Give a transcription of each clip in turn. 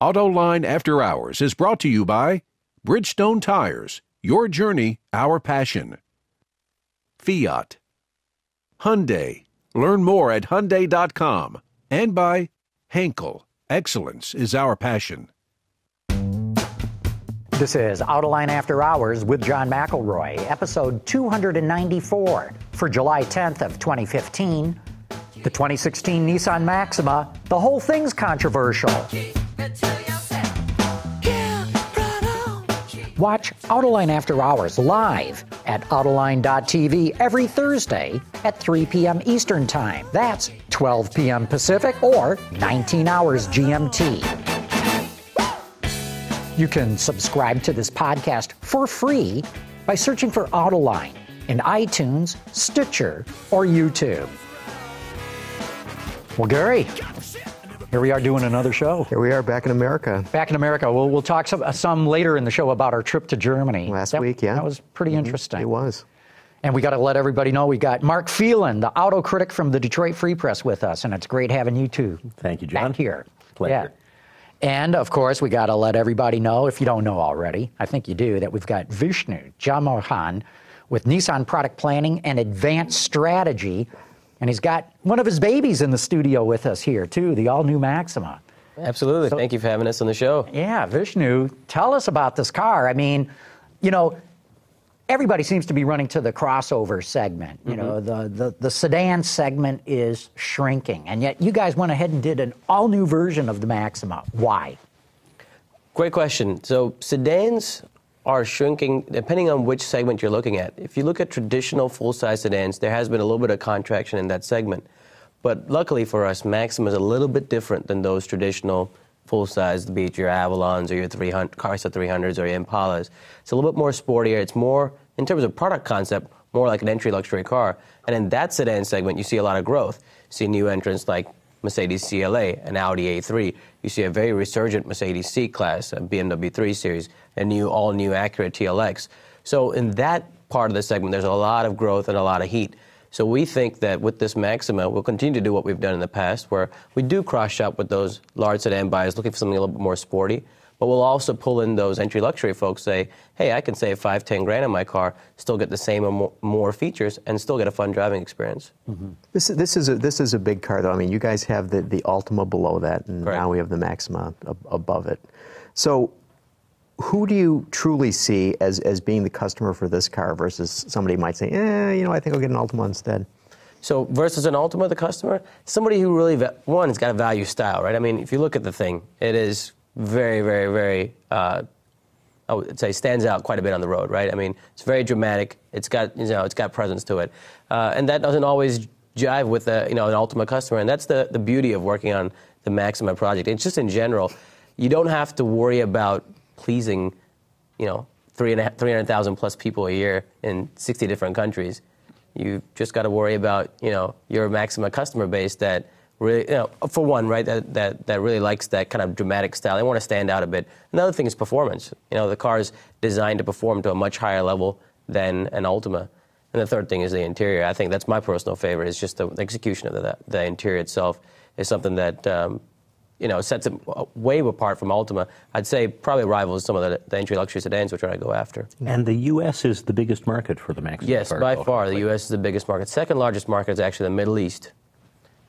Autoline After Hours is brought to you by Bridgestone Tires, your journey, our passion. Fiat. Hyundai. Learn more at Hyundai.com. And by Henkel. Excellence is our passion. This is Autoline After Hours with John McElroy, episode 294 for July 10th of 2015. The 2016 Nissan Maxima, the whole thing's controversial. Watch Autoline After Hours live at Autoline.tv every Thursday at 3 p.m. Eastern Time. That's 12 p.m. Pacific or 19 hours GMT. You can subscribe to this podcast for free by searching for Autoline in iTunes, Stitcher, or YouTube. Well, Gary, here we are doing another show. Here we are back in America. Back in America. We'll talk some later in the show about our trip to Germany. Last week, yeah. That was pretty interesting. It was. And we got to let everybody know we got Mark Phelan, the auto critic from the Detroit Free Press, with us, and it's great having you two. Thank you, John. Back here. Pleasure. Yeah. And, of course, we got to let everybody know, if you don't know already, I think you do, that we've got Vishnu Jayamohan with Nissan Product Planning and Advanced Strategy. And he's got one of his babies in the studio with us here, too, the all-new Maxima. Absolutely. Thank you for having us on the show. Yeah, Vishnu, tell us about this car. I mean, you know, everybody seems to be running to the crossover segment. You know, the sedan segment is shrinking, and yet you guys went ahead and did an all-new version of the Maxima. Why? Great question. So sedans are shrinking depending on which segment you're looking at. If you look at traditional full-size sedans, there has been a little bit of contraction in that segment. But luckily for us, Maxima is a little bit different than those traditional full-size, be it your Avalons or your Chrysler 300s or your Impalas. It's a little bit more sportier. It's more, in terms of product concept, more like an entry luxury car. And in that sedan segment, you see a lot of growth. You see new entrants like Mercedes CLA, an Audi A3. You see a very resurgent Mercedes C-Class, a BMW 3 Series, a all-new Acura TLX. So in that part of the segment, there's a lot of growth and a lot of heat. So we think that with this Maxima, we'll continue to do what we've done in the past, where we do cross-shop with those large sedan buyers looking for something a little bit more sporty, but we'll also pull in those entry luxury folks, say, hey, I can save $5-10 grand on my car, still get the same or more features, and still get a fun driving experience. This is a big car, though. I mean, you guys have the Altima below that, and Correct. Now we have the Maxima above it. So who do you truly see as being the customer for this car versus somebody might say, you know, I think I'll get an Altima instead? So versus an Altima, the customer, somebody who really, one, has got a value style, right? I mean, if you look at the thing, it is very, very, very, I would say stands out quite a bit on the road, right? I mean, it's very dramatic. It's got, you know, it's got presence to it. And that doesn't always jive with, an Altima customer. And that's the beauty of working on the Maxima project. It's just in general, you don't have to worry about pleasing, 300,000 plus people a year in 60 different countries. You just got to worry about, your Maxima customer base that really, for one, right, that really likes that kind of dramatic style. They want to stand out a bit. Another thing is performance. The car is designed to perform to a much higher level than an Altima. And the third thing is the interior. I think that's my personal favorite. Is just the execution of the interior itself is something that sets it way apart from Altima. I'd say probably rivals some of the entry luxury sedans we're trying to go after. And the U.S. is the biggest market for the Maxima. Yes, by far, the U.S. is the biggest market. Second largest market is actually the Middle East.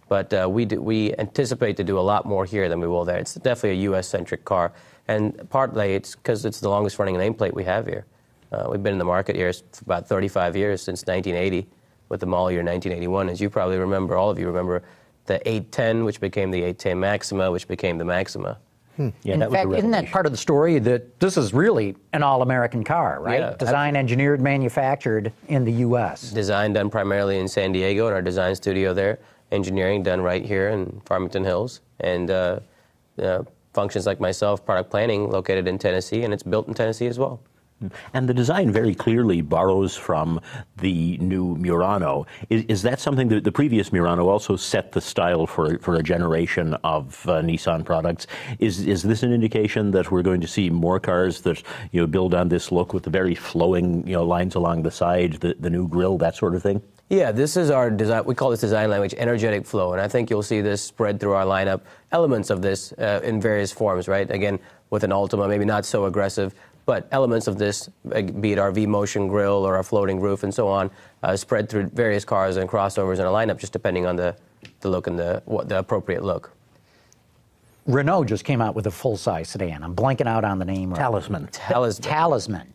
But we anticipate to do a lot more here than we will there. It's definitely a U.S.-centric car. And partly it's because it's the longest-running nameplate we have here. We've been in the market here for about 35 years, since 1980, with the model year 1981. As you probably remember, all of you remember, the 810, which became the 810 Maxima, which became the Maxima. Yeah, in fact, isn't that part of the story that this is really an all-American car, right? Yeah, Designed, engineered, manufactured in the U.S. Design done primarily in San Diego in our design studio there. Engineering done right here in Farmington Hills. And functions like myself, product planning located in Tennessee, and it's built in Tennessee as well. And the design very clearly borrows from the new Murano. Is that something that the previous Murano also set the style for a generation of Nissan products? Is this an indication that we're going to see more cars that build on this look with the very flowing lines along the side, the new grille, that sort of thing? Yeah, this is our design. We call this design language energetic flow, and I think you'll see this spread through our lineup. Elements of this in various forms, right? Again, with an Ultima, maybe not so aggressive, but elements of this, be it our V-motion grille or our floating roof and so on, spread through various cars and crossovers in a lineup, just depending on the look and the appropriate look. Renault just came out with a full-size sedan. I'm blanking out on the name. Talisman. Talisman.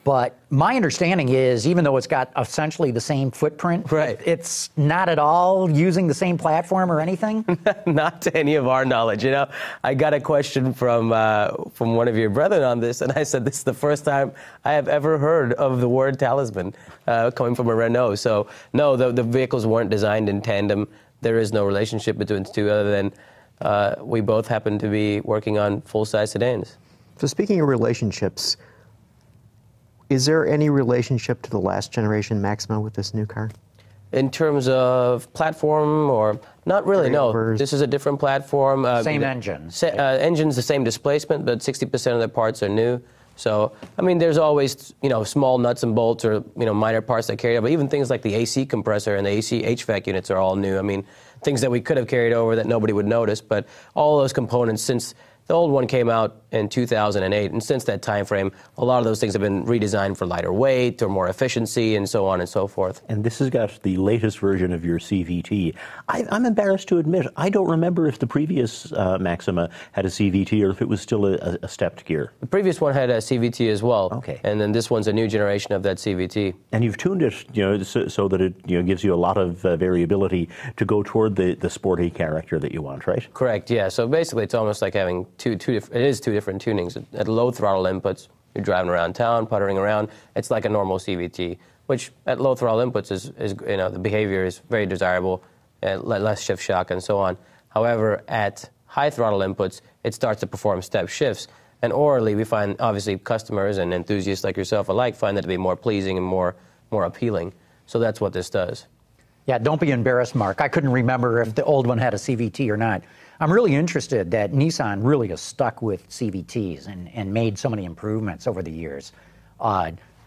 But my understanding is, even though it's got essentially the same footprint, right, it's not at all using the same platform or anything? Not to any of our knowledge. I got a question from one of your brethren on this, and I said, this is the first time I have ever heard of the word Talisman coming from a Renault. So, no, the vehicles weren't designed in tandem. There is no relationship between the two other than we both happen to be working on full-size sedans. So speaking of relationships, is there any relationship to the last generation Maxima with this new car? In terms of platform, or not really, no. This is a different platform. Same engine. Engine's the same displacement, but 60% of the parts are new. So, I mean, there's always, small nuts and bolts or, minor parts that carry over. But even things like the AC compressor and the AC HVAC units are all new. I mean, things that we could have carried over that nobody would notice. But all those components, since the old one came out in 2008, and since that time frame, a lot of those things have been redesigned for lighter weight or more efficiency and so on and so forth. And this has got the latest version of your CVT. I'm embarrassed to admit, I don't remember if the previous Maxima had a CVT or if it was still a stepped gear. The previous one had a CVT as well. Okay. And then this one's a new generation of that CVT. And you've tuned it, so that it gives you a lot of variability to go toward the sporty character that you want, right? Correct, yeah. So basically it's almost like having two different tunings. At low throttle inputs, you're driving around town, puttering around. It's like a normal CVT, which at low throttle inputs is the behavior is very desirable, less shift shock and so on. However, at high throttle inputs, it starts to perform step shifts. And orally, we find, obviously, customers and enthusiasts like yourself alike find that to be more pleasing and more appealing. So that's what this does. Yeah, don't be embarrassed, Mark. I couldn't remember if the old one had a CVT or not. I'm really interested that Nissan really has stuck with CVTs and made so many improvements over the years.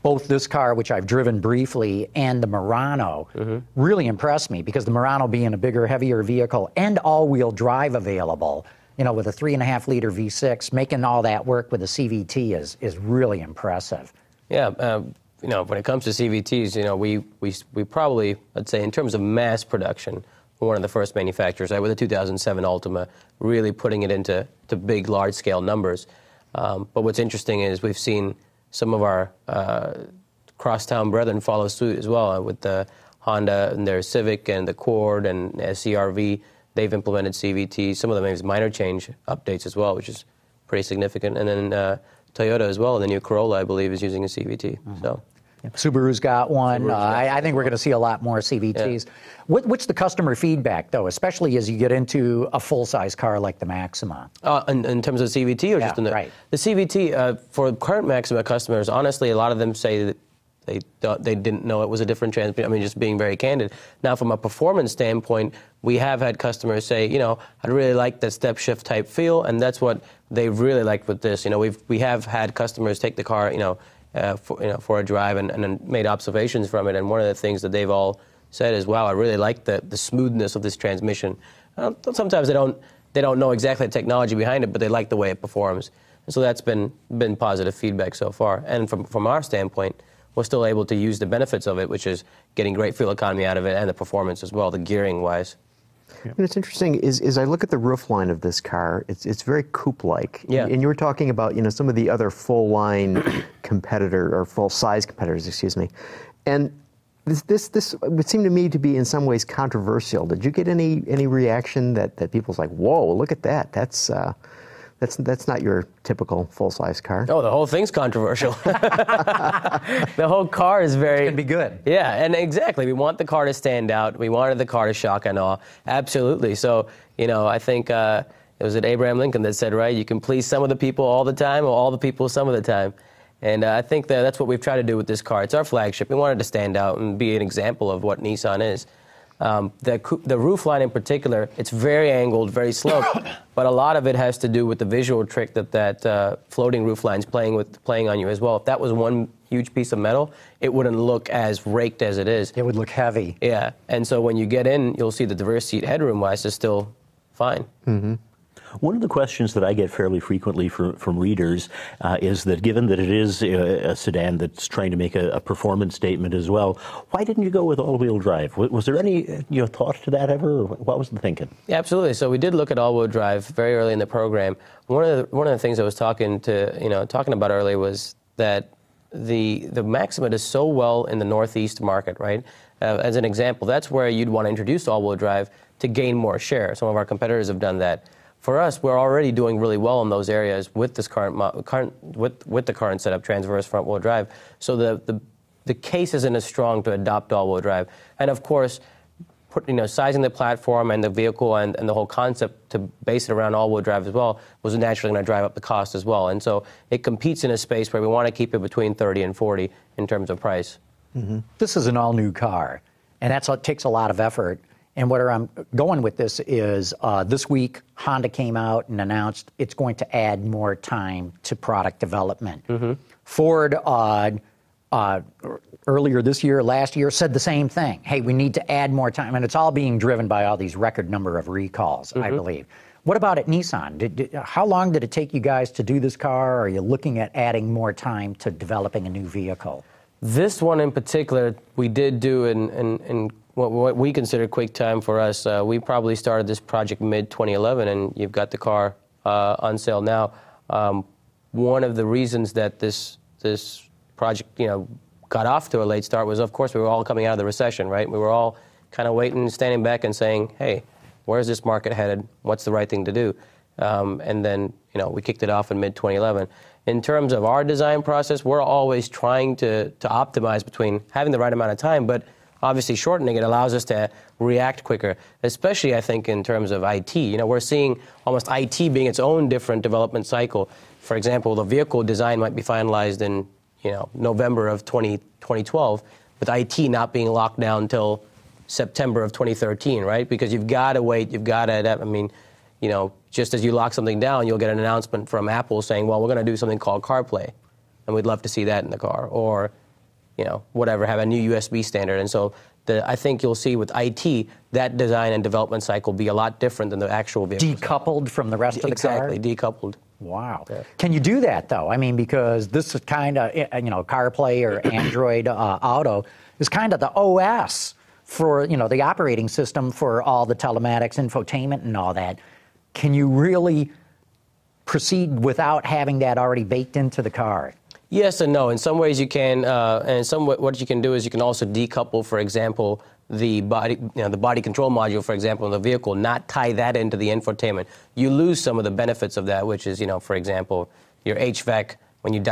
Both this car, which I've driven briefly, and the Murano really impressed me, because the Murano being a bigger, heavier vehicle and all-wheel drive available, with a 3.5-liter V6, making all that work with a CVT is really impressive. Yeah, when it comes to CVTs, we probably, let's say, in terms of mass production, one of the first manufacturers, with the 2007 Ultima, really putting it into big, large-scale numbers. But what's interesting is we've seen some of our crosstown brethren follow suit as well, with the Honda and their Civic and the Accord and CR-V. They've implemented CVT. Some of them have minor change updates as well, which is pretty significant. And then Toyota as well, the new Corolla, I believe, is using a CVT. So. Subaru's got one. I think we're going to see a lot more CVTs. Yeah. What's the customer feedback, though, especially as you get into a full-size car like the Maxima? In terms of CVT, or just in the right. The CVT for current Maxima customers? Honestly, a lot of them say that they didn't know it was a different transmission. I mean, just being very candid. Now, from a performance standpoint, we have had customers say, I'd really like that step shift type feel, and that's what they really liked with this. We have had customers take the car, for a drive and made observations from it. And one of the things that they've all said is, wow, I really like the smoothness of this transmission. Sometimes they don't know exactly the technology behind it, but they like the way it performs. And so that's been positive feedback so far. And from our standpoint, we're still able to use the benefits of it, which is getting great fuel economy out of it and the performance as well, the gearing-wise. And it's interesting is I look at the roofline of this car, it's very coupe-like. Yeah. And you were talking about some of the other full-line competitor or full-size competitors, excuse me. And this would seem to me to be in some ways controversial. Did you get any reaction that people's like, whoa, look at that? That's not your typical full-size car. Oh, the whole thing's controversial. The whole car is very... It's going to be good. Yeah, and exactly. We want the car to stand out. We wanted the car to shock and awe. Absolutely. So, I think it was Abraham Lincoln that said, right, you can please some of the people all the time or all the people some of the time. And I think that's what we've tried to do with this car. It's our flagship. We wanted to stand out and be an example of what Nissan is. The roof line in particular, it's very angled, very sloped, but a lot of it has to do with the visual trick that floating roof line's playing on you as well. If that was one huge piece of metal, it wouldn't look as raked as it is. It would look heavy. Yeah, and so when you get in, you'll see that the rear seat headroom-wise is still fine. Mm-hmm. One of the questions that I get fairly frequently from readers is that given that it is a sedan that's trying to make a performance statement as well, why didn't you go with all-wheel drive? Was there any thought to that ever, or what was the thinking? Yeah, absolutely. So we did look at all-wheel drive very early in the program. One of the things I was talking about earlier was that the Maxima does so well in the Northeast market, right? As an example, that's where you'd want to introduce all-wheel drive to gain more share. Some of our competitors have done that. For us, we're already doing really well in those areas with this with the current setup, transverse front-wheel drive. So the case isn't as strong to adopt all-wheel drive. And of course, sizing the platform and the vehicle and the whole concept to base it around all-wheel drive as well was naturally going to drive up the cost as well. And so it competes in a space where we want to keep it between 30 and 40 in terms of price. Mm-hmm. This is an all-new car, and it takes a lot of effort. And where I'm going with this is this week, Honda came out and announced it's going to add more time to product development. Mm-hmm. Ford, earlier this year, last year, said the same thing. Hey, we need to add more time. And it's all being driven by all these record number of recalls, I believe. What about at Nissan? How long did it take you guys to do this car? Or are you looking at adding more time to developing a new vehicle? This one in particular, we did do in what we consider quick time for us. We probably started this project mid-2011, and you've got the car on sale now. One of the reasons that this project, got off to a late start was, of course, we were all coming out of the recession, right? We were all kind of waiting, standing back and saying, hey, where's this market headed? What's the right thing to do? And then, we kicked it off in mid-2011. In terms of our design process, we're always trying to optimize between having the right amount of time, but obviously shortening it allows us to react quicker, especially, I think, in terms of IT. We're seeing almost IT being its own different development cycle. For example, the vehicle design might be finalized in, November of 2012, with IT not being locked down until September of 2013, right? Because you've got to wait, just as you lock something down, you'll get an announcement from Apple saying, well, we're going to do something called CarPlay, and we'd love to see that in the car. Or, whatever, have a new USB standard. And so I think you'll see with IT, that design and development cycle be a lot different than the actual vehicle. Decoupled from the rest of the car? Exactly, decoupled. Wow. Yeah. Can you do that, though? Because this is kind of, CarPlay or Android Auto is kind of the OS for, the operating system for all the telematics, infotainment, and all that. Can you really proceed without having that already baked into the car? Yes and no. In some ways you can, and what you can do is you can also decouple, for example, the body control module, for example, in the vehicle, not tie that into the infotainment. You lose some of the benefits of that, which is, for example, your HVAC when you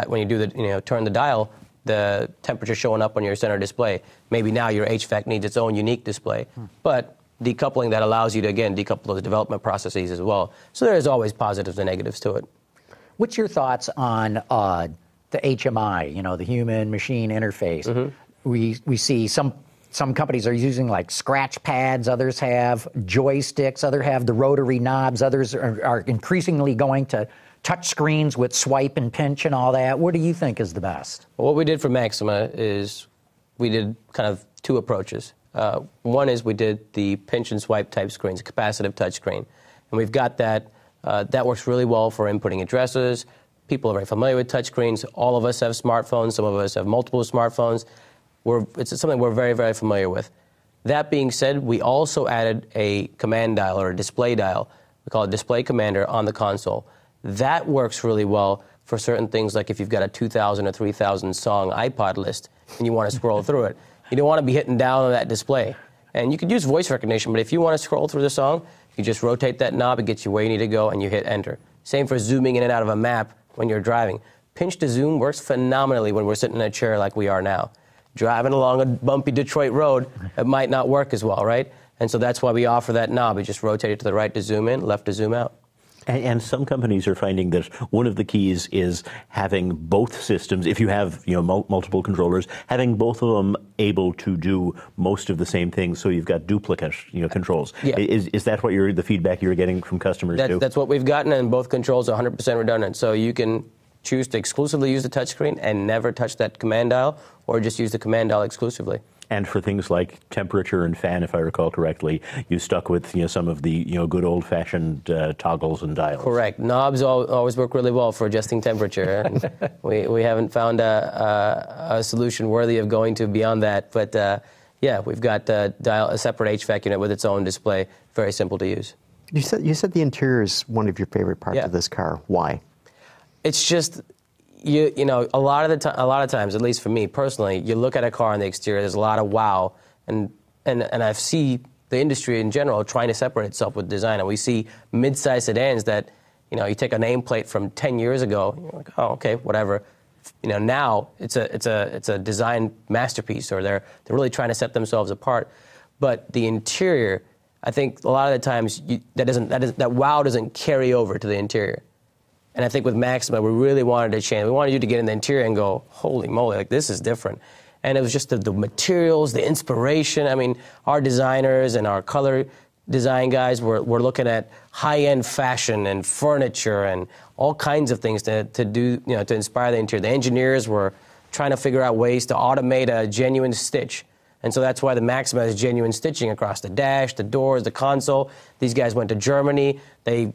turn the dial, the temperature showing up on your center display. Maybe now your HVAC needs its own unique display, but decoupling that allows you to again decouple those development processes as well. So there's always positives and negatives to it. What's your thoughts on the HMI, the human-machine interface? Mm-hmm. We see some companies are using like scratch pads, others have joysticks, others have the rotary knobs, others are increasingly going to touch screens with swipe and pinch and all that. What do you think is the best? Well, what we did for Maxima is we did kind of two approaches. One is we did the pinch and swipe type screens, a capacitive touch screen. And we've got that. That works really well for inputting addresses. People are very familiar with touchscreens. All of us have smartphones. Some of us have multiple smartphones. It's something we're very, very familiar with. That being said, we also added a command dial or a display dial. We call it Display Commander on the console. That works really well for certain things, like if you've got a 2,000 or 3,000 song iPod list and you want to scroll through it. You don't want to be hitting down on that display. And you could use voice recognition, but if you want to scroll through the song, you just rotate that knob, it gets you where you need to go, and you hit enter. Same for zooming in and out of a map when you're driving. Pinch to zoom works phenomenally when we're sitting in a chair like we are now. Driving along a bumpy Detroit road, it might not work as well, right? And so that's why we offer that knob. We just rotate it to the right to zoom in, left to zoom out. And some companies are finding that one of the keys is having both systems. If you have multiple controllers, having both of them able to do most of the same things, so you've got duplicate controls. Yeah. Is that what the feedback you're getting from customers too? That's what we've gotten, and both controls are 100% redundant. So you can choose to exclusively use the touchscreen and never touch that command dial, or just use the command dial exclusively. And for things like temperature and fan, if I recall correctly, you stuck with some of the good old-fashioned toggles and dials. Correct. Knobs always work really well for adjusting temperature. And we haven't found a solution worthy of going to beyond that. But yeah, we've got a separate HVAC unit with its own display. Very simple to use. You said the interior is one of your favorite parts of this car. Why? It's just. A lot of times, at least for me personally, you look at a car on the exterior, there's a lot of wow, and I see the industry in general trying to separate itself with design, and we see mid-size sedans that, you take a nameplate from 10 years ago, you're like, oh, okay, whatever. Now it's a design masterpiece, or they're really trying to set themselves apart. But the interior, I think a lot of the times that wow doesn't carry over to the interior. And I think with Maxima, we really wanted to change. We wanted you to get in the interior and go, holy moly, like this is different. And it was just the materials, the inspiration. I mean, our designers and our color design guys were looking at high-end fashion and furniture and all kinds of things to do, to inspire the interior. The engineers were trying to figure out ways to automate a genuine stitch. And so that's why the Maxima has genuine stitching across the dash, the doors, the console. These guys went to Germany. They,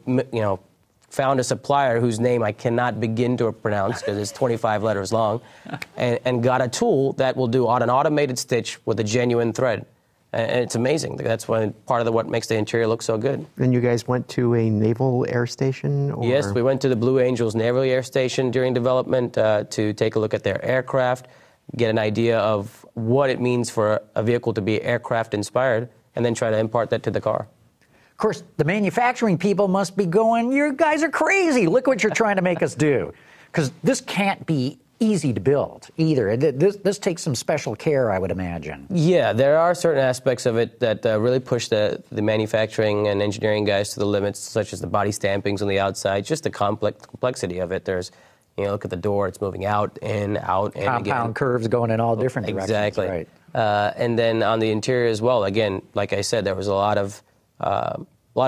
found a supplier whose name I cannot begin to pronounce because it's 25 letters long, and got a tool that will do an automated stitch with a genuine thread. And it's amazing. That's part of what makes the interior look so good. And you guys went to a naval air station? Or? Yes, we went to the Blue Angels Naval Air Station during development to take a look at their aircraft, get an idea of what it means for a vehicle to be aircraft inspired, and then try to impart that to the car. Of course, the manufacturing people must be going, you guys are crazy. Look what you're trying to make us do. Because this can't be easy to build either. This takes some special care, I would imagine. Yeah, there are certain aspects of it that really push the manufacturing and engineering guys to the limits, such as the body stampings on the outside, just the complexity of it. There's, look at the door, it's moving out, in, and compound curves going in all different directions. Exactly. Right. And then on the interior as well, again, like I said, there was a lot of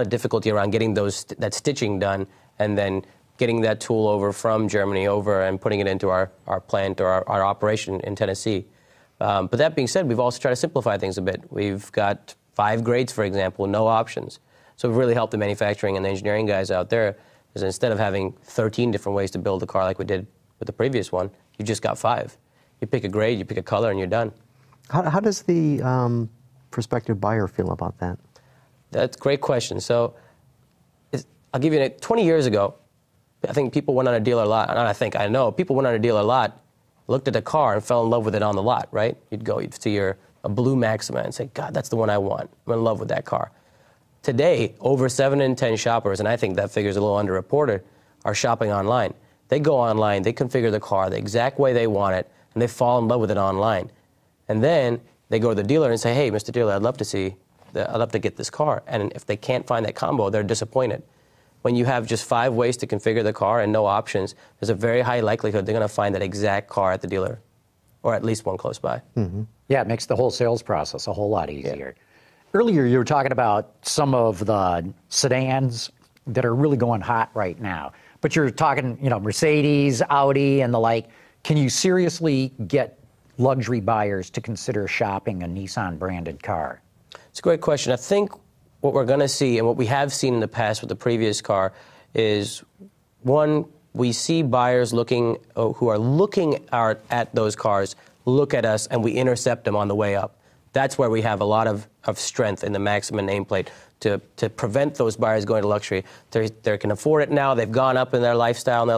difficulty around getting that stitching done, and then getting that tool over from Germany over and putting it into our plant or our operation in Tennessee. But that being said, we've also tried to simplify things a bit. We've got 5 grades, for example, no options. So we've really helped the manufacturing and the engineering guys out there, because instead of having 13 different ways to build a car like we did with the previous one, you just got 5. You pick a grade, you pick a color, and you're done. How does the prospective buyer feel about that? That's a great question. So I'll give you 20 years ago, I think people went on a dealer lot. I know people went on a dealer lot, looked at a car and fell in love with it on the lot, right? You'd see a blue Maxima and say, God, that's the one I want. I'm in love with that car. Today, over 7 in 10 shoppers, and I think that figure's a little underreported, are shopping online. They go online, they configure the car the exact way they want it, and they fall in love with it online. And then they go to the dealer and say, hey, Mr. Dealer, I'd love to get this car. And if they can't find that combo, they're disappointed. When you have just 5 ways to configure the car and no options, there's a very high likelihood they're going to find that exact car at the dealer, or at least one close by. Mm-hmm. Yeah, it makes the whole sales process a whole lot easier. Yeah. Earlier, you were talking about some of the sedans that are really going hot right now. But you're talking, Mercedes, Audi, and the like. Can you seriously get luxury buyers to consider shopping a Nissan-branded car? It's a great question. I think what we're going to see, and what we have seen in the past with the previous car, is, one, we see buyers who are looking at those cars, look at us, and we intercept them on the way up. That's where we have a lot of strength in the Maxima nameplate to prevent those buyers going to luxury. They can afford it now. They've gone up in their lifestyle and their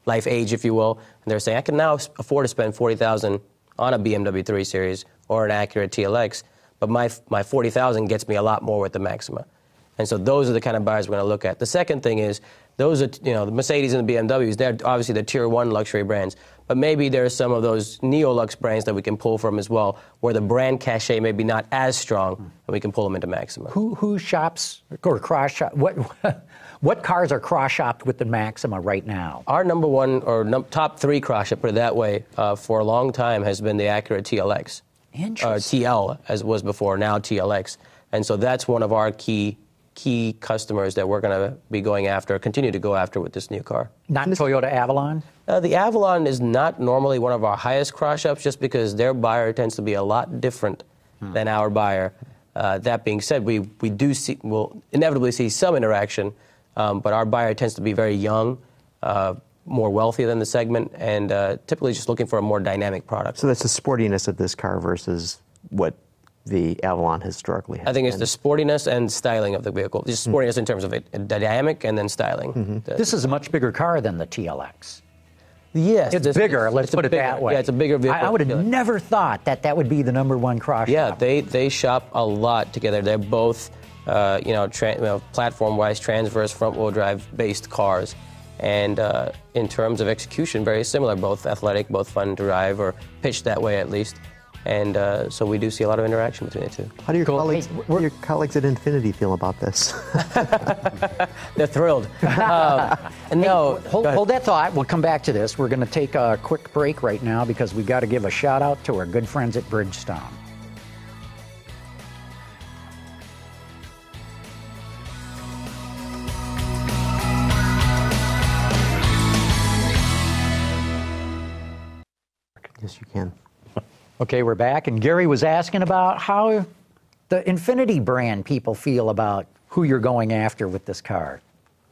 life age, if you will. And they're saying, I can now afford to spend $40,000 on a Bmw I3 Series or an Acura TLX, but my $40,000 gets me a lot more with the Maxima. And so those are the kind of buyers we're going to look at. The second thing is, those are, the Mercedes and the BMWs, they're obviously the tier 1 luxury brands, But maybe there are some of those neo-lux brands that we can pull from as well, where the brand cachet may be not as strong, and we can pull them into Maxima. Who shops or cross-shop? What cars are cross-shopped with the Maxima right now? Our number one, or top three cross-shop, put it that way, for a long time has been the Acura TLX. Interesting. TL, as it was before, now TLX. And so that's one of our key customers that we're going to be going after, continue to go after with this new car. Not Toyota Avalon? The Avalon is not normally one of our highest cross-shops just because their buyer tends to be a lot different than our buyer. That being said, we'll inevitably see some interaction, but our buyer tends to be very young, more wealthy than the segment, and typically just looking for a more dynamic product. So that's the sportiness of this car versus what the Avalon historically has. I think it's the sportiness and styling of the vehicle. Just sportiness in terms of it, dynamic and then styling. This is a much bigger car than the TLX. Yes. It's bigger, let's put it that way. Yeah, it's a bigger vehicle. I would have never thought that would be the number one cross Yeah, shop. they shop a lot together. They're both, platform-wise, transverse, front-wheel drive-based cars. And in terms of execution, very similar, both athletic, both fun to drive, or pitched that way at least. And so we do see a lot of interaction between the two. How do your colleagues at Infiniti feel about this? They're thrilled. Hold that thought. We'll come back to this. We're going to take a quick break right now because we've got to give a shout out to our good friends at Bridgestone. Yes, you can. Okay, we're back, and Gary was asking about how the Infiniti brand people feel about who you're going after with this car.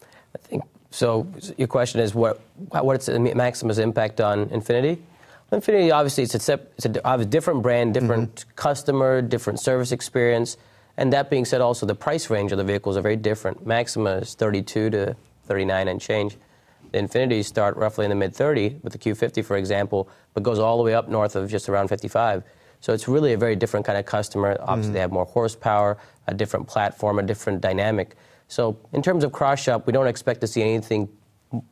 I think so. Your question is what's Maxima's impact on Infiniti? Well, Infiniti obviously it's a different brand, different customer, different service experience, and that being said, also the price range of the vehicles are very different. Maxima is 32 to 39 and change. The Infinitis start roughly in the mid-30 with the Q50, for example, but goes all the way up north of just around 55. So it's really a very different kind of customer. Obviously, they have more horsepower, a different platform, a different dynamic. So in terms of cross-shop, we don't expect to see anything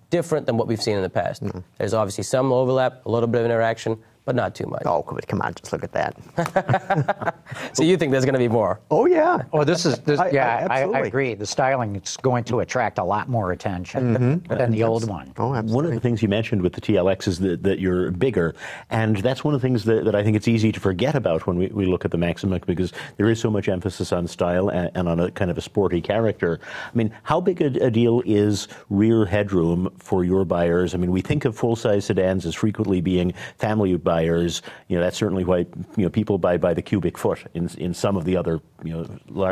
different than what we've seen in the past. There's obviously some overlap, a little bit of interaction, but not too much. Oh, come on, just look at that. So you think there's going to be more? Oh, yeah. Oh, I absolutely. agree. The styling is going to attract a lot more attention than the old one. Oh, absolutely. One of the things you mentioned with the TLX is that you're bigger, and that's one of the things that I think it's easy to forget about when we look at the Maxima, because there is so much emphasis on style and on a kind of a sporty character. I mean, how big a deal is rear headroom for your buyers? I mean, we think of full-size sedans as frequently being family buyers. That's certainly why people buy by the cubic foot in some of the other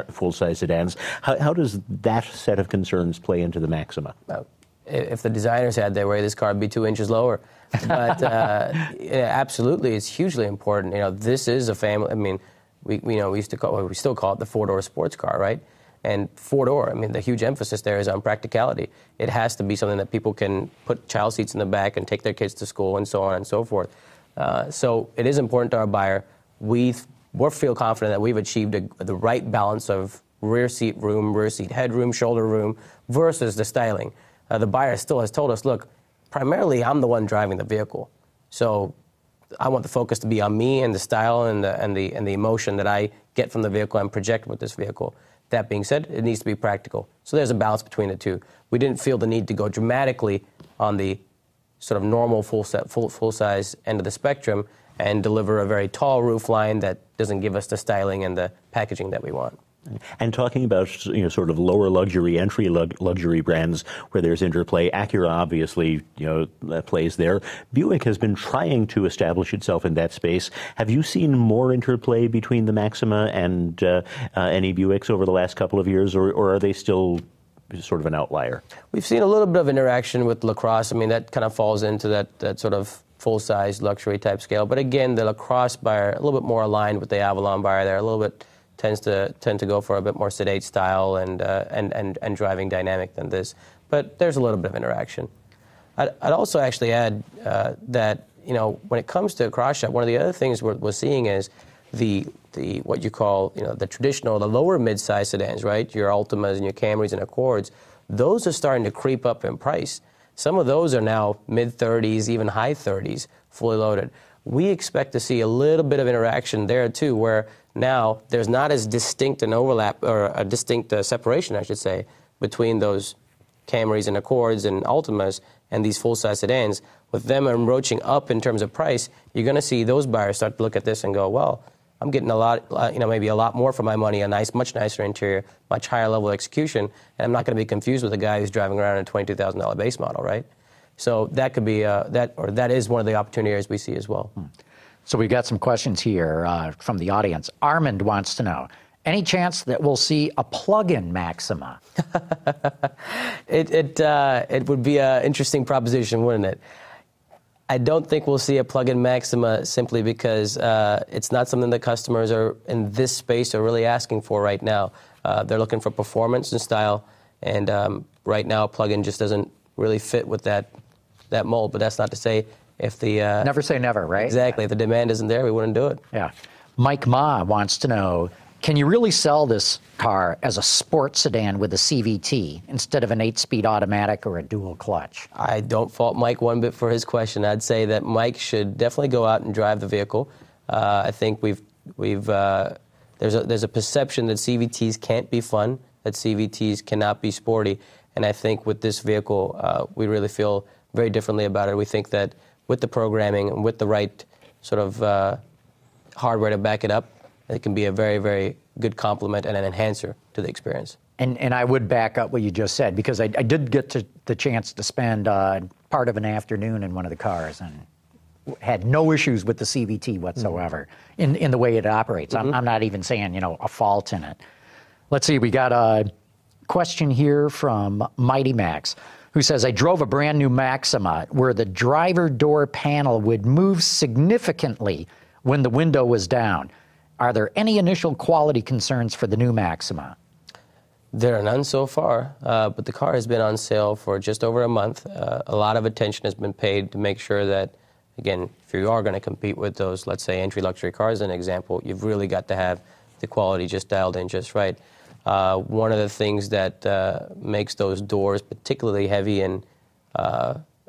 full-size sedans. How does that set of concerns play into the Maxima? If the designers had their way, this car would be 2 inches lower. But absolutely, it's hugely important. This is a family. I mean, we still call it the four-door sports car, right? And four-door. I mean, the huge emphasis there is on practicality. It has to be something that people can put child seats in the back and take their kids to school and so on and so forth. So it is important to our buyer. We feel confident that we've achieved the right balance of rear seat room, rear seat headroom, shoulder room versus the styling. The buyer still has told us, look, primarily I'm the one driving the vehicle, so I want the focus to be on me and the style and the emotion that I get from the vehicle and project with this vehicle. That being said, it needs to be practical. So there's a balance between the two. We didn't feel the need to go dramatically on the sort of normal full-size end of the spectrum and deliver a very tall roof line that doesn't give us the styling and the packaging that we want. And talking about sort of lower luxury, entry luxury brands where there's interplay, Acura obviously plays there. Buick has been trying to establish itself in that space. Have you seen more interplay between the Maxima and any Buicks over the last couple of years, or are they still sort of an outlier? We've seen a little bit of interaction with LaCrosse. I mean, that kind of falls into that sort of full-size luxury type scale. But again, the LaCrosse buyer a little bit more aligned with the Avalon buyer. They're a little bit tend to go for a bit more sedate style and driving dynamic than this. But there's a little bit of interaction. I'd also actually add that when it comes to cross-shop, one of the other things we're seeing is the what you call the traditional, the lower mid-size sedans, right? Your Altimas and your Camrys and Accords. Those are starting to creep up in price. Some of those are now mid-30s, even high 30s, fully loaded. We expect to see a little bit of interaction there too, where now there's not as distinct an overlap, or a distinct separation, I should say, between those Camrys and Accords and Altimas and these full-size sedans. With them encroaching up in terms of price, you're going to see those buyers start to look at this and go, well, I'm getting a lot, maybe a lot more for my money, a nice, much nicer interior, much higher level execution, and I'm not going to be confused with a guy who's driving around in a $22,000 base model, right? So that could be that is one of the opportunities we see as well. So we've got some questions here from the audience. Armand wants to know, any chance that we'll see a plug-in Maxima? It would be an interesting proposition, wouldn't it? I don't think we'll see a plug-in Maxima simply because it's not something that customers are in this space are really asking for right now. They're looking for performance and style, and right now a plug-in just doesn't really fit with that mold. But that's not to say if the never say never, right? Exactly. If the demand isn't there, we wouldn't do it. Yeah. Mike Ma wants to know, can you really sell this car as a sports sedan with a CVT instead of an 8-speed automatic or a dual clutch? I don't fault Mike one bit for his question. I'd say that Mike should definitely go out and drive the vehicle. I think there's a perception that CVTs can't be fun, that CVTs cannot be sporty, and I think with this vehicle, we really feel very differently about it. We think that with the programming and with the right sort of hardware to back it up, it can be a very, very good complement and an enhancer to the experience. And I would back up what you just said, because I did get the chance to spend part of an afternoon in one of the cars and had no issues with the CVT whatsoever in the way it operates. I'm not even saying, a fault in it. Let's see, we got a question here from Mighty Max, who says, I drove a brand new Maxima where the driver door panel would move significantly when the window was down. Are there any initial quality concerns for the new Maxima? There are none so far, but the car has been on sale for just over a month. A lot of attention has been paid to make sure that, again, if you are going to compete with those, let's say, entry luxury cars, as an example, you've really got to have the quality just dialed in just right. One of the things that makes those doors particularly heavy and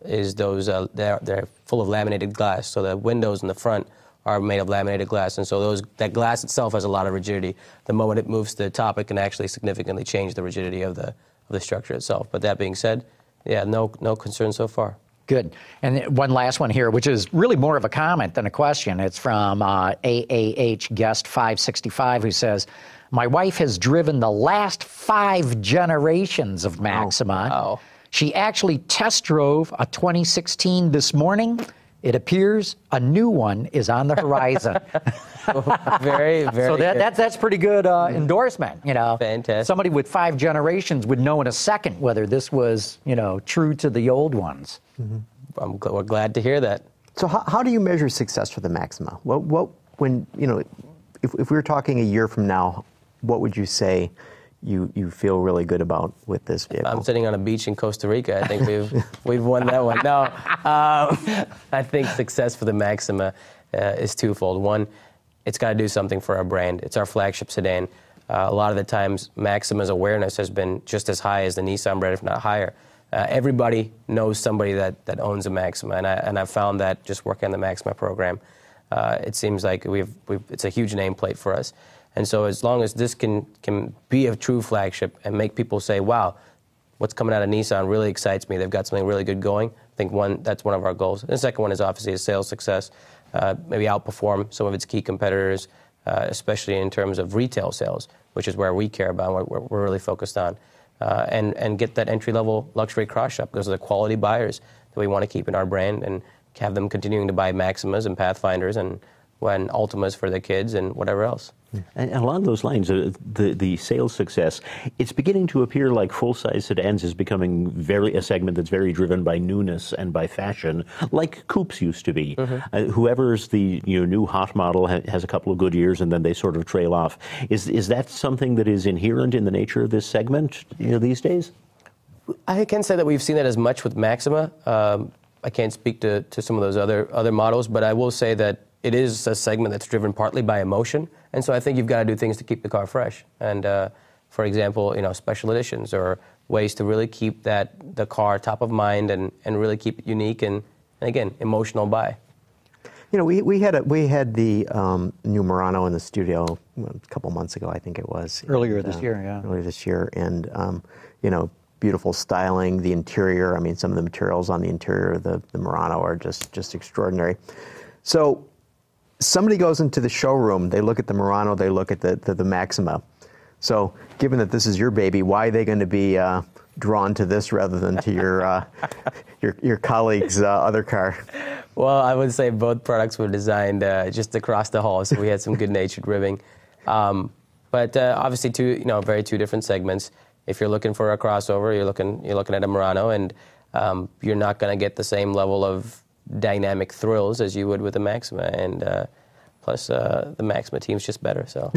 is those they're full of laminated glass, so the windows in the front are made of laminated glass, and so that glass itself has a lot of rigidity. The moment it moves to the top, it can actually significantly change the rigidity of the structure itself. But that being said, yeah, no concern so far. Good. And one last one here, which is really more of a comment than a question. It's from AAH Guest 565, who says, my wife has driven the last 5 generations of Maxima. Wow. She actually test drove a 2016 this morning. It appears a new one is on the horizon. Very, very so good. that's pretty good endorsement, Fantastic. Somebody with 5 generations would know in a second whether this was, true to the old ones. Mm-hmm. We're glad to hear that. So how do you measure success for the Maxima? When if we were talking a year from now, what would you say you feel really good about with this vehicle? I'm sitting on a beach in Costa Rica. I think we've won that one. No, I think success for the Maxima is twofold. One, it's got to do something for our brand. It's our flagship sedan. A lot of the times, Maxima's awareness has been just as high as the Nissan brand, if not higher. Everybody knows somebody that owns a Maxima, and I've found that just working on the Maxima program. It seems like it's a huge nameplate for us. And so as long as this can be a true flagship and make people say, wow, what's coming out of Nissan really excites me. They've got something really good going. I think that's one of our goals. And the second one is obviously a sales success, maybe outperform some of its key competitors, especially in terms of retail sales, which is where we care about, what we're really focused on, and get that entry-level luxury cross shop. Those are the quality buyers that we want to keep in our brand and have them continuing to buy Maximas and Pathfinders and Altimas for their kids and whatever else. And along those lines, the sales success, it's beginning to appear like full-size sedans is becoming a segment that's very driven by newness and by fashion, like coupes used to be. Mm-hmm. Whoever's the new hot model has a couple of good years, and then they sort of trail off. Is that something that is inherent in the nature of this segment these days? I can't say that we've seen that as much with Maxima. I can't speak to some of those other models, but I will say that it is a segment that's driven partly by emotion, and so I think you've got to do things to keep the car fresh. And for example, special editions or ways to really keep the car top of mind and really keep it unique and again, emotional buy. You know, we had the new Murano in the studio a couple months ago, I think it was. Earlier this year, yeah. Earlier this year, and you know, beautiful styling, the interior. I mean, some of the materials on the interior of the Murano are just extraordinary. So, somebody goes into the showroom, they look at the Murano, they look at the Maxima. So, given that this is your baby, why are they going to be drawn to this rather than to your colleague's other car? Well, I would say both products were designed just across the hall, so we had some good-natured ribbing. But obviously, two different segments. If you're looking for a crossover, you're looking at a Murano, and you're not going to get the same level of dynamic thrills as you would with a Maxima, and plus the Maxima team's just better. So.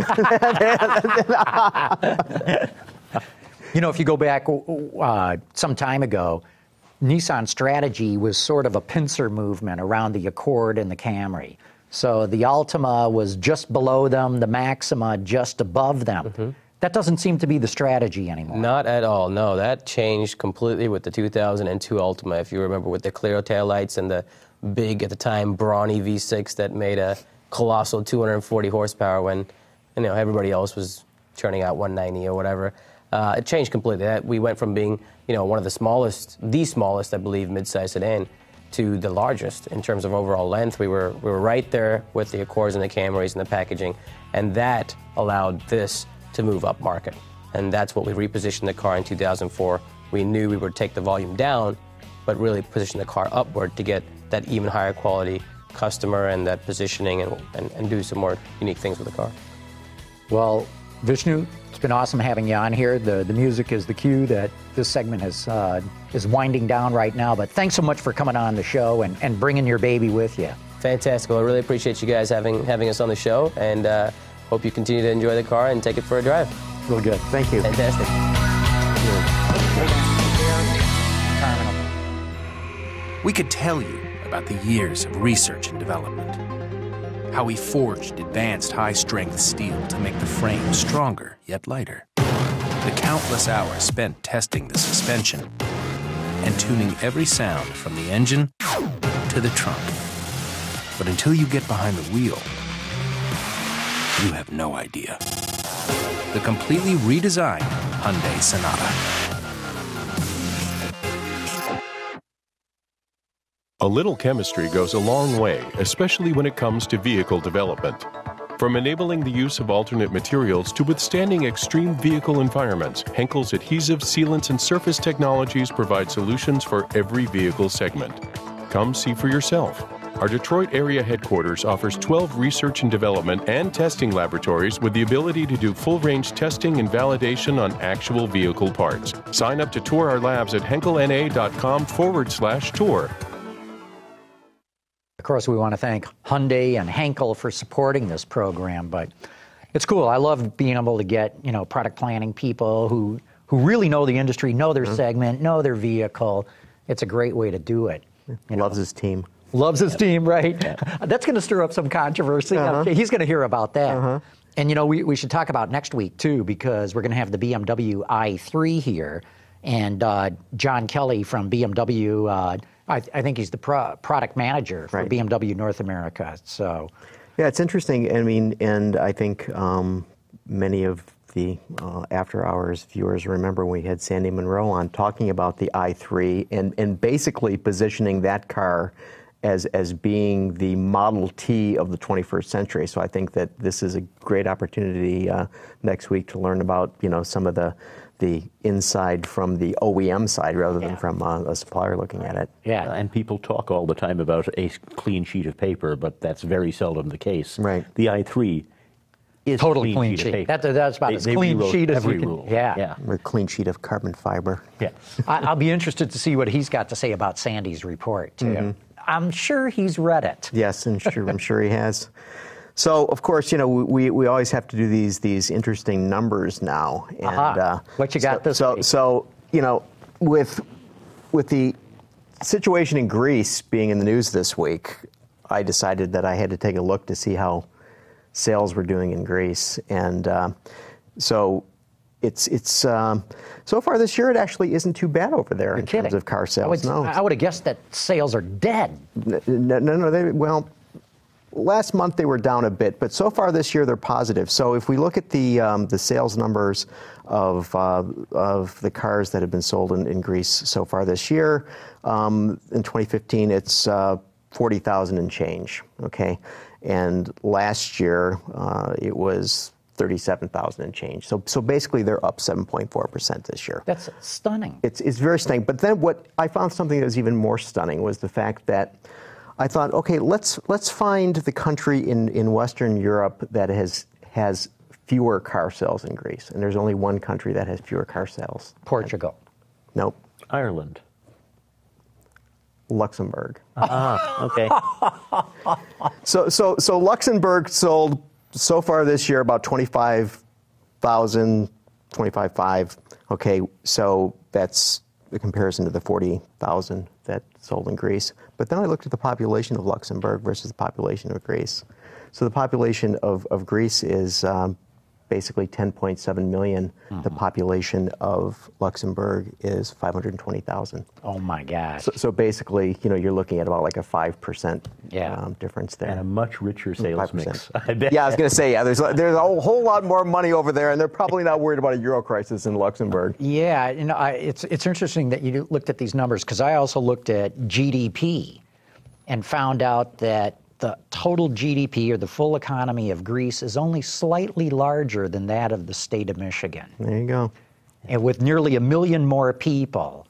You know, if you go back some time ago, Nissan's strategy was sort of a pincer movement around the Accord and the Camry. So the Altima was just below them, the Maxima just above them. Mm-hmm. That doesn't seem to be the strategy anymore. Not at all, no. That changed completely with the 2002 Altima, if you remember, with the clear taillights and the big, at the time, brawny V6 that made a colossal 240 horsepower when, you know, everybody else was churning out 190 or whatever. It changed completely. We went from being, you know, one of the smallest, I believe, mid-size sedan, to the largest in terms of overall length. We were right there with the Accords and the Camrys and the packaging, and that allowed this to move up market. And that's what we repositioned the car in 2004. We knew we would take the volume down, but really position the car upward to get that even higher quality customer and that positioning and do some more unique things with the car. Well, Vishnu, it's been awesome having you on here. The music is the cue that this segment is winding down right now, but thanks so much for coming on the show and bringing your baby with you. Fantastic. Well, I really appreciate you guys having us on the show, and hope you continue to enjoy the car and take it for a drive. Real good. Thank you. Fantastic. We could tell you about the years of research and development, how we forged advanced high-strength steel to make the frame stronger yet lighter, the countless hours spent testing the suspension and tuning every sound from the engine to the trunk. But until you get behind the wheel, you have no idea. The completely redesigned Hyundai Sonata. A little chemistry goes a long way, especially when it comes to vehicle development. From enabling the use of alternate materials to withstanding extreme vehicle environments, Henkel's adhesives, sealants, and surface technologies provide solutions for every vehicle segment. Come see for yourself. Our Detroit area headquarters offers 12 research and development and testing laboratories with the ability to do full-range testing and validation on actual vehicle parts. Sign up to tour our labs at henkelna.com/tour. Of course, we want to thank Hyundai and Henkel for supporting this program, but it's cool. I love being able to get, you know, product planning people who really know the industry, know their segment, know their vehicle. It's a great way to do it. Loves his team. Loves his team, right? That's going to stir up some controversy. He's going to hear about that. And, you know, we should talk about next week, too, because we're going to have the Bmw i3 here. And John Kelly from BMW, I think he's the product manager for BMW North America. So, yeah, it's interesting. I mean, and I think many of the after hours viewers remember when we had Sandy Monroe on talking about the i3 and basically positioning that car as being the Model T of the 21st century. So I think that this is a great opportunity next week to learn about, you know, some of the inside from the OEM side rather than from a supplier looking at it. Yeah, and people talk all the time about a clean sheet of paper, but that's very seldom the case. Right. The i3 is totally a clean sheet of paper. That's about as clean sheet as you can. Rule. Yeah. A clean sheet of carbon fiber. Yeah. I'll be interested to see what he's got to say about Sandy's report, too. I'm sure he's read it. Yes, and I'm sure he has. So, of course, you know, we always have to do these interesting numbers now. And what you got this week? So, you know, with the situation in Greece being in the news this week, I decided that I had to take a look to see how sales were doing in Greece. And so so far this year, it actually isn't too bad over there in terms of car sales. I would have guessed that sales are dead. No. Last month they were down a bit, but so far this year they're positive. So if we look at the sales numbers of the cars that have been sold in Greece so far this year, in 2015 it's 40,000 and change. Okay, and last year it was 37,000 and change. So basically they're up 7.4% this year. That's stunning. It's very stunning. But then what I found something that was even more stunning was the fact that I thought, okay, let's find the country in Western Europe that has fewer car sales than Greece. And there's only one country that has fewer car sales. Portugal. Nope. Ireland. Luxembourg. Okay. So Luxembourg sold so far this year about 25,000, 25.5. Okay, so that's the comparison to the 40,000 that sold in Greece. But then I looked at the population of Luxembourg versus the population of Greece. So the population of Greece is basically 10.7 million. The population of Luxembourg is 520,000. Oh my gosh. So basically, you're looking at about like a 5% difference there. And a much richer sales 5%. mix, I bet. Yeah, I was going to say, there's a whole lot more money over there, and they're probably not worried about a euro crisis in Luxembourg. Yeah, it's interesting that you looked at these numbers, because I also looked at GDP and found out that the total GDP, or the full economy of Greece, is only slightly larger than that of the state of Michigan. There you go. And with nearly 1 million more people,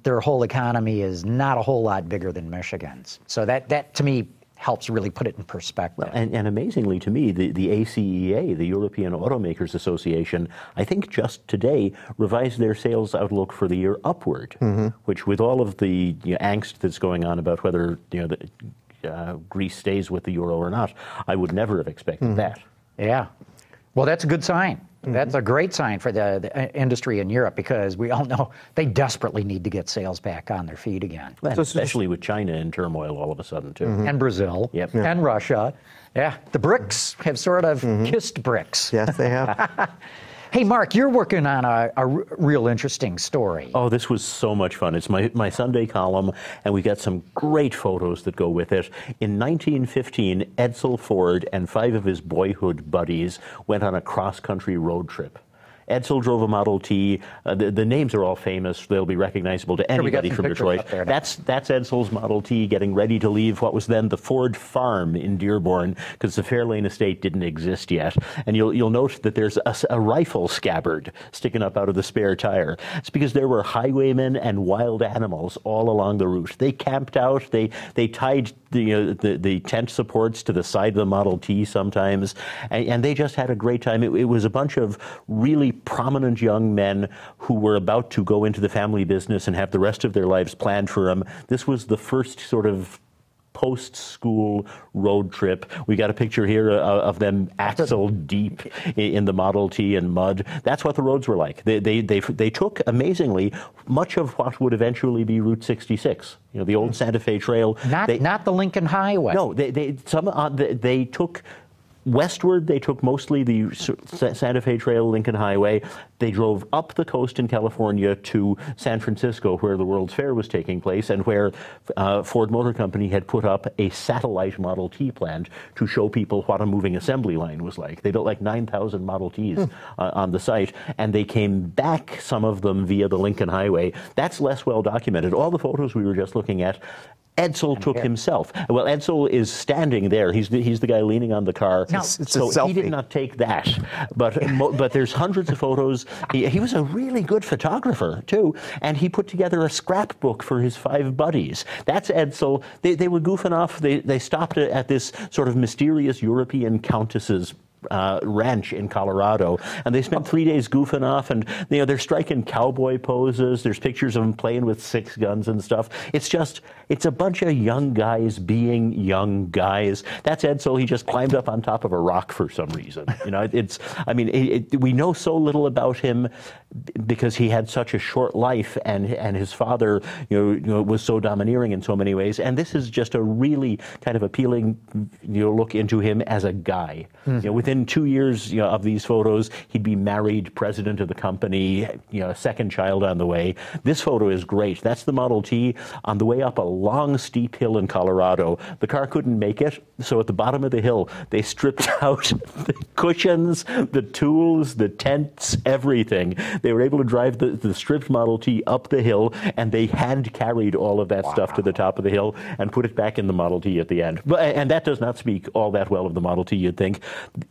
their whole economy is not a whole lot bigger than Michigan's. So that to me helps really put it in perspective. Well, and amazingly to me, the ACEA, the European Automakers Association, I think just today revised their sales outlook for the year upward, which, with all of the angst that's going on about whether Greece stays with the euro or not, I would never have expected that. Yeah. Well, that's a good sign. That's a great sign for the industry in Europe, because we all know they desperately need to get sales back on their feet again. Well, especially with China in turmoil all of a sudden, too. And Brazil. Yep. And Russia. Yeah. The BRICS have sort of kissed BRICS. Yes, they have. Hey, Mark, you're working on a real interesting story. Oh, this was so much fun. It's my Sunday column, and we got some great photos that go with it. In 1915, Edsel Ford and 5 of his boyhood buddies went on a cross-country road trip. Edsel drove a Model T. The names are all famous. They'll be recognizable to anybody from Detroit. That's Edsel's Model T getting ready to leave what was then the Ford farm in Dearborn, because the Fairlane estate didn't exist yet. And you'll note that there's a rifle scabbard sticking up out of the spare tire. It's because there were highwaymen and wild animals all along the route. They camped out. They tied the tent supports to the side of the Model T sometimes, and they just had a great time. It was a bunch of really prominent young men who were about to go into the family business and have the rest of their lives planned for them. This was the first sort of post-school road trip. We got a picture here of them axle deep in the Model T and mud. That's what the roads were like. They took, amazingly, much of what would eventually be Route 66. The old Santa Fe Trail. Not the Lincoln Highway. No, they took westward. They took mostly the Santa Fe Trail, Lincoln Highway. They drove up the coast in California to San Francisco, where the World's Fair was taking place, and where Ford Motor Company had put up a satellite Model T plant to show people what a moving assembly line was like. They built like 9,000 Model Ts on the site, and they came back, some of them via the Lincoln Highway. That's less well documented. All the photos we were just looking at, Edsel took himself. Well, Edsel is standing there. He's the guy leaning on the car. No, so he did not take that. But there's hundreds of photos. He was a really good photographer, too. And he put together a scrapbook for his 5 buddies. That's Edsel. They were goofing off. They stopped at this sort of mysterious European countess's ranch in Colorado, and they spent 3 days goofing off, and they're striking cowboy poses. There's pictures of them playing with 6 guns and stuff. It's a bunch of young guys being young guys. That's Edsel. He just climbed up on top of a rock for some reason. We know so little about him because he had such a short life, and his father was so domineering in so many ways. And this is just a really kind of appealing look into him as a guy. Within within 2 years of these photos, he'd be married, president of the company, a second child on the way. This photo is great. That's the Model T on the way up a long, steep hill in Colorado. The car couldn't make it, so at the bottom of the hill, they stripped out the cushions, the tools, the tents, everything. They were able to drive the stripped Model T up the hill, and they hand carried all of that stuff to the top of the hill and put it back in the Model T at the end. And that does not speak all that well of the Model T, you'd think.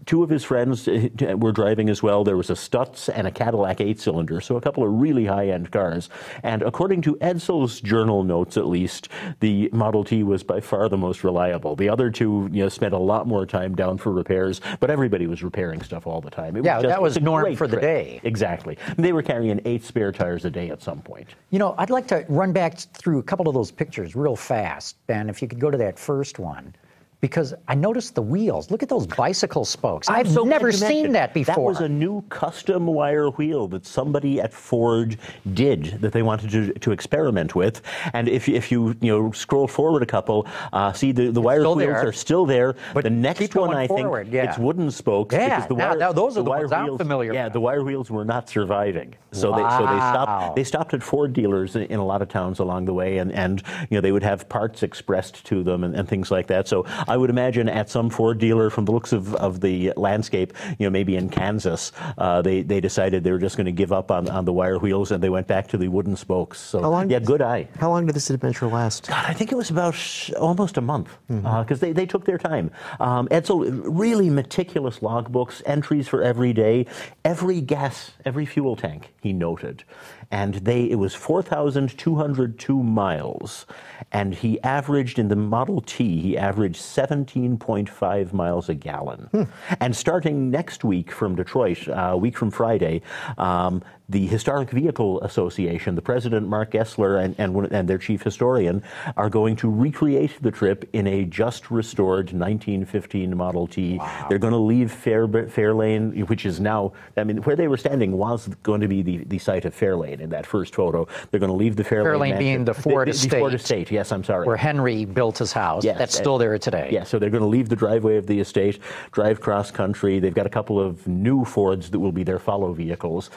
Two of his friends were driving as well. There was a Stutz and a Cadillac 8-cylinder, so a couple of really high-end cars. And according to Edsel's journal notes, at least, the Model T was by far the most reliable. The other two, spent a lot more time down for repairs, but everybody was repairing stuff all the time. That was norm for the day. Exactly. They were carrying 8 spare tires a day at some point. I'd like to run back through a couple of those pictures real fast, Ben, if you could go to that first one. Because I noticed the wheels. Look at those bicycle spokes. I've never seen that before. That was a new custom wire wheel that somebody at Ford did that they wanted to experiment with. And if you scroll forward a couple, see the wire wheels are still there. But the next one, I think, it's wooden spokes. Yeah, because those are the wire ones I'm wheels, familiar with. Yeah, the wire wheels were not surviving. So they stopped at Ford dealers in a lot of towns along the way, and they would have parts expressed to them and things like that. So I would imagine at some Ford dealer, from the looks of the landscape, maybe in Kansas, they decided they were just going to give up on the wire wheels, and they went back to the wooden spokes. So good eye. How long did this adventure last? God, I think it was about almost a month, because they took their time. Edsel, really meticulous logbooks, entries for every day, every fuel tank he noted. And it was 4,202 miles. And he averaged, in the Model T, he averaged 17.5 miles a gallon. And starting next week from Detroit, a week from Friday, the Historic Vehicle Association, the president, Mark Gessler, and their chief historian, are going to recreate the trip in a just restored 1915 Model T. Wow. They're going to leave Fairlane, which is now, where they were standing was going to be the site of Fairlane in that first photo. They're going to leave the Fairlane being the Ford estate. The Ford estate, yes, I'm sorry. Where Henry built his house. Yes, that's still there today. Yeah, so they're going to leave the driveway of the estate, drive cross country. They've got a couple of new Fords that will be their follow vehicles.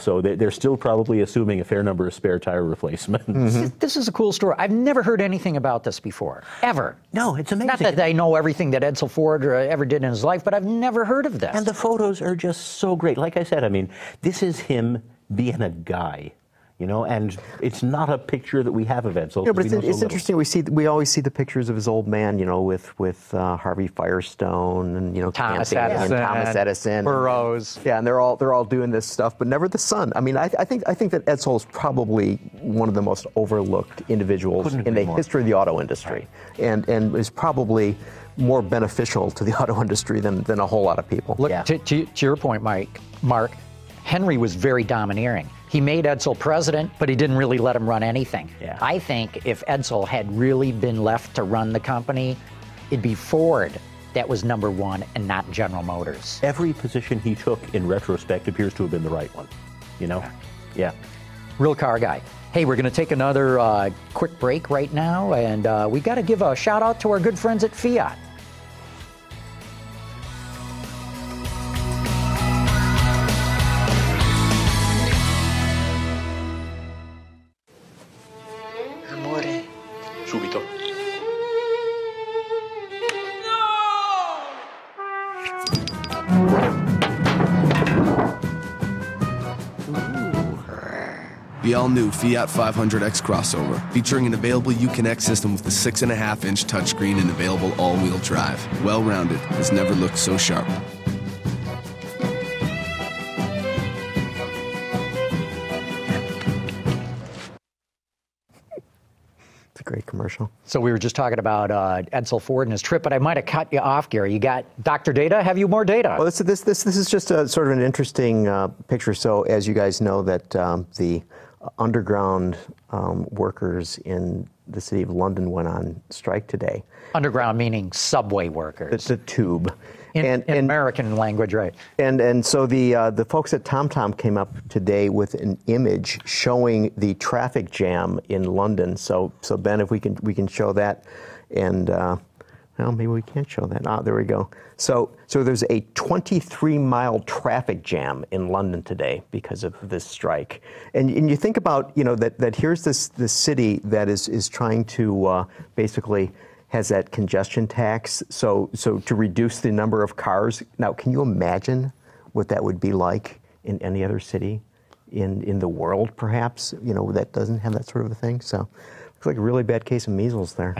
So they're still probably assuming a fair number of spare tire replacements. This is a cool story. I've never heard anything about this before, ever. No, it's amazing. Not that I know everything that Edsel Ford ever did in his life, but I've never heard of this. And the photos are just so great. Like I said, this is him being a guy. And it's not a picture that we have of Edsel. But it's interesting. We always see the pictures of his old man, with Harvey Firestone and Thomas Edison, Burroughs. And they're all doing this stuff, but never the son. I think that Edsel is probably one of the most overlooked individuals in the history of the auto industry, and is probably more beneficial to the auto industry than a whole lot of people. Look, to your point, Mark, Henry was very domineering. He made Edsel president, but he didn't really let him run anything. Yeah. I think if Edsel had really been left to run the company, it'd be Ford that was number one and not General Motors. Every position he took in retrospect appears to have been the right one, Yeah. Real car guy. Hey, we're going to take another quick break right now, and we got to give a shout out to our good friends at Fiat. Subito. The all-new Fiat 500X crossover, featuring an available Uconnect system with a 6.5-inch touchscreen and available all-wheel drive. Well-rounded, has never looked so sharp. Great commercial. So we were just talking about Edsel Ford and his trip, but I might have cut you off, Gary. You got Dr. Data? Have you more data? Well, this is just a sort of an interesting picture. So as you guys know, that the underground workers in the city of London went on strike today. Underground meaning subway workers. It's a tube. In American language, right? And so the folks at TomTom came up today with an image showing the traffic jam in London. So Ben, if we can show that, and Well, maybe we can't show that. There we go. So there's a 23-mile traffic jam in London today because of this strike. And you think about, that here's this city that is trying to basically has that congestion tax. So to reduce the number of cars. Now, can you imagine what that would be like in any other city in the world, perhaps? That doesn't have that sort of a thing. So. Looks like a really bad case of measles there.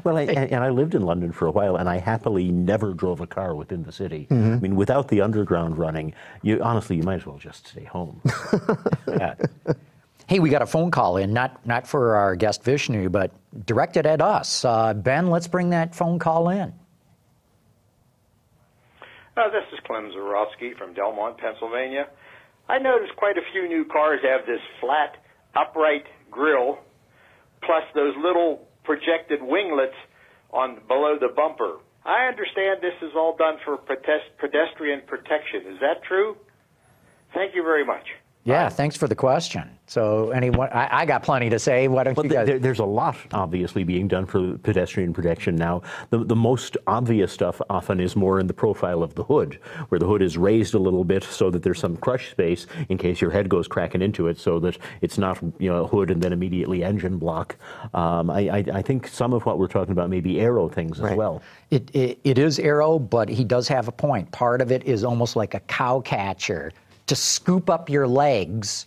Well, I lived in London for a while, and I happily never drove a car within the city. Mm-hmm. I mean, without the underground running, you might as well just stay home. Yeah. Hey, we got a phone call in, not for our guest Vishnu, but directed at us. Ben, let's bring that phone call in. This is Clem Zarowski from Delmont, Pennsylvania. I noticed quite a few new cars have this flat, upright grille, plus those little projected winglets below the bumper. I understand this is all done for pedestrian protection. Is that true? Thank you very much. Yeah, thanks for the question. So, anyone, I got plenty to say. Why don't you guys? There's a lot, obviously, being done for pedestrian protection now. The most obvious stuff often is more in the profile of the hood, where the hood is raised a little bit so that there's some crush space in case your head goes cracking into it, so that it's not hood and then immediately engine block. I think some of what we're talking about may be aero things as well. It is aero, but he does have a point. Part of it is almost like a cow catcher to scoop up your legs,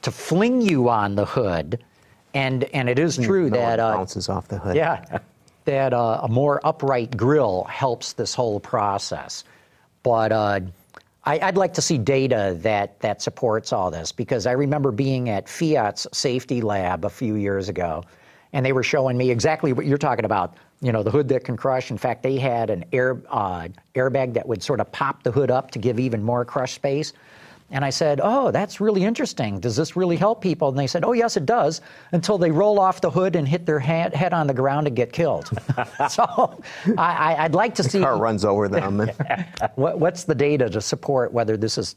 to fling you on the hood, and it is true that it bounces off the hood. Yeah, that a more upright grille helps this whole process. But I'd like to see data that supports all this, because I remember being at Fiat's safety lab a few years ago, and they were showing me exactly what you're talking about. The hood that can crush. In fact, they had an airbag that would sort of pop the hood up to give even more crush space. And I said, oh, that's really interesting. Does this really help people? And they said, oh, yes, it does, until they roll off the hood and hit their head on the ground and get killed. So I'd like to see... The car runs over them. What's the data to support whether this is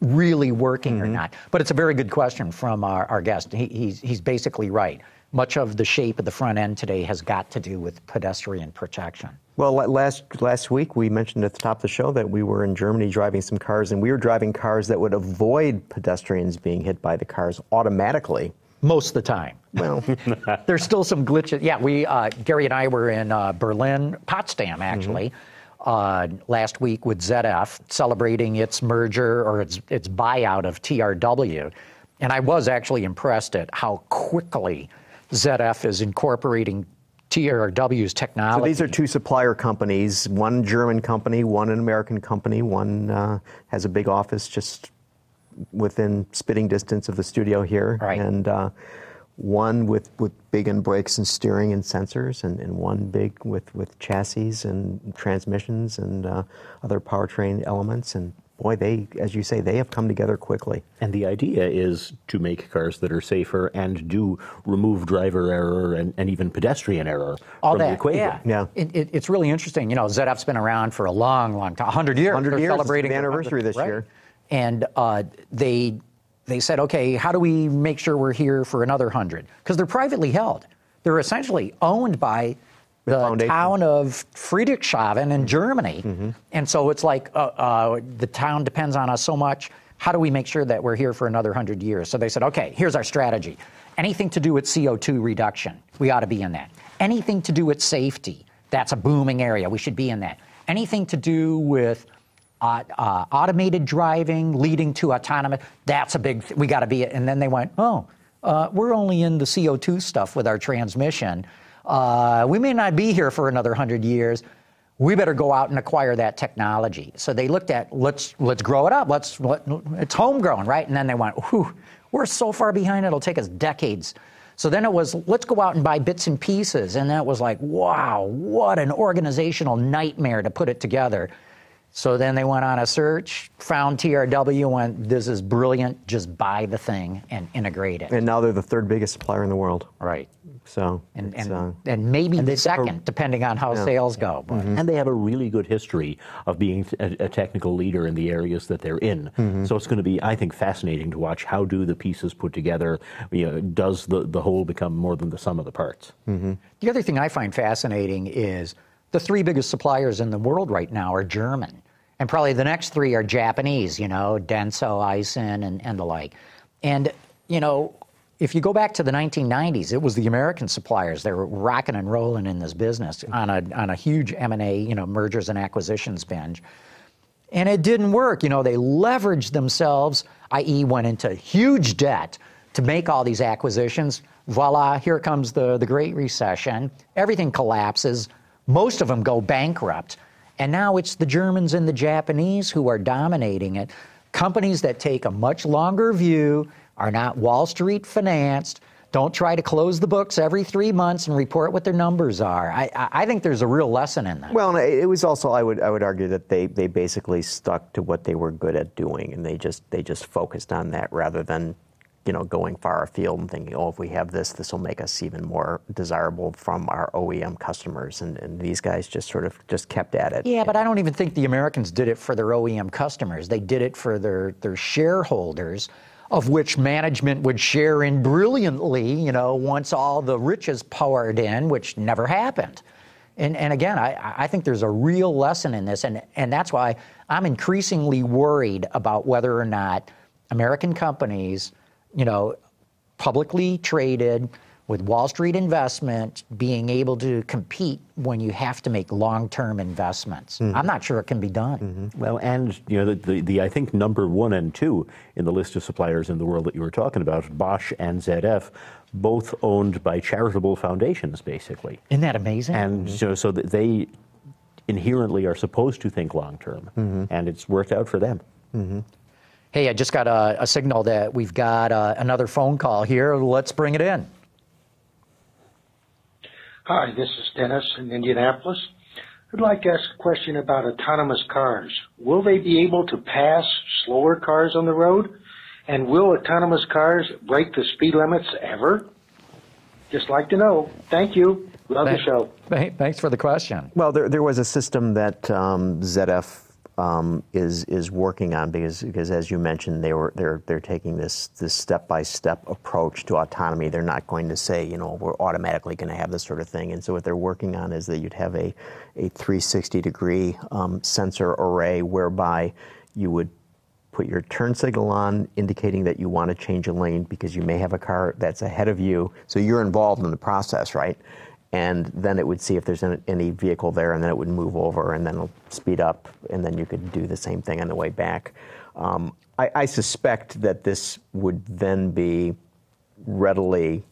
really working or not? But it's a very good question from our guest. He's basically right. Much of the shape of the front end today has got to do with pedestrian protection. Well, last week we mentioned at the top of the show that we were in Germany driving some cars, and we were driving cars that would avoid pedestrians being hit by the cars automatically. Most of the time. Well, there's still some glitches. Yeah, Gary and I were in Berlin, Potsdam actually, last week with ZF, celebrating its merger or its buyout of TRW, and I was actually impressed at how quickly ZF is incorporating TRW's technology. So these are two supplier companies, one German company, one an American company. One has a big office just within spitting distance of the studio here. Right. And one with big in brakes and steering and sensors, and one big with chassis and transmissions and other powertrain elements. And boy, as you say, they have come together quickly. And the idea is to make cars that are safer and do remove driver error and even pedestrian error from the equation. Yeah. It's really interesting. ZF's been around for a long, long time, 100 years. 100 years, celebrating the anniversary this year. And they said, okay, how do we make sure we're here for another 100? Because they're privately held. They're essentially owned by the town of Friedrichshafen in Germany. Mm-hmm. And so it's like the town depends on us so much. How do we make sure that we're here for another 100 years? So they said, okay, here's our strategy. Anything to do with CO2 reduction, we ought to be in that. Anything to do with safety, that's a booming area. We should be in that. Anything to do with automated driving leading to autonomous, that's a big we got to be. And then they went, we're only in the CO2 stuff with our transmission. We may not be here for another 100 years. We better go out and acquire that technology. So they looked at, let's grow it up. It's homegrown, right? And then they went, we're so far behind, it'll take us decades. So then it was, let's go out and buy bits and pieces. And that was like, wow, what an organizational nightmare to put it together. So then they went on a search, found TRW, went, this is brilliant, just buy the thing and integrate it. And now they're the third biggest supplier in the world. Right. So and maybe the second, depending on how sales go. But. And they have a really good history of being a technical leader in the areas that they're in. So it's going to be, I think, fascinating to watch how do the pieces put together. Does the whole become more than the sum of the parts? The other thing I find fascinating is the three biggest suppliers in the world right now are German. And probably the next three are Japanese, Denso, Aisin, and the like. And, if you go back to the 1990s, it was the American suppliers that were rocking and rolling in this business on a huge M&A, mergers and acquisitions binge. And it didn't work. They leveraged themselves, i.e. went into huge debt to make all these acquisitions. Voila, here comes the Great Recession. Everything collapses. Most of them go bankrupt. And now it's the Germans and the Japanese who are dominating it. Companies that take a much longer view, are not Wall Street financed, don't try to close the books every 3 months and report what their numbers are. I think there's a real lesson in that. Well, it was also, I would argue that they basically stuck to what they were good at doing, and they just focused on that rather than going far afield and thinking, if we have this will make us even more desirable from our OEM customers. And these guys just sort of kept at it. Yeah, but I don't even think the Americans did it for their OEM customers. They did it for their shareholders, of which management would share in brilliantly, once all the riches poured in, which never happened. And again, I think there's a real lesson in this, and that's why I'm increasingly worried about whether or not American companies, publicly traded with Wall Street investment, being able to compete when you have to make long-term investments. I'm not sure it can be done. Well, and the I think number 1 and 2 in the list of suppliers in the world that you were talking about, Bosch and ZF, both owned by charitable foundations, basically. Isn't that amazing? And so that they inherently are supposed to think long-term, and it's worked out for them. Hey, I just got a signal that we've got another phone call here. Let's bring it in. Hi, this is Dennis in Indianapolis. I'd like to ask a question about autonomous cars. Will they be able to pass slower cars on the road? And will autonomous cars break the speed limits ever? Just like to know. Thank you. Love the show. Thanks for the question. Well, there was a system that ZF is working on because as you mentioned, they're taking this step-by-step approach to autonomy. They're not going to say, we're automatically going to have this sort of thing. And so what they're working on is that you'd have a 360-degree sensor array whereby you would put your turn signal on, indicating that you want to change a lane because you may have a car that's ahead of you. So you're involved in the process, right? And then it would see if there's any vehicle there, and then it would move over, and then it'll speed up, and then you could do the same thing on the way back. I suspect that this would then be readily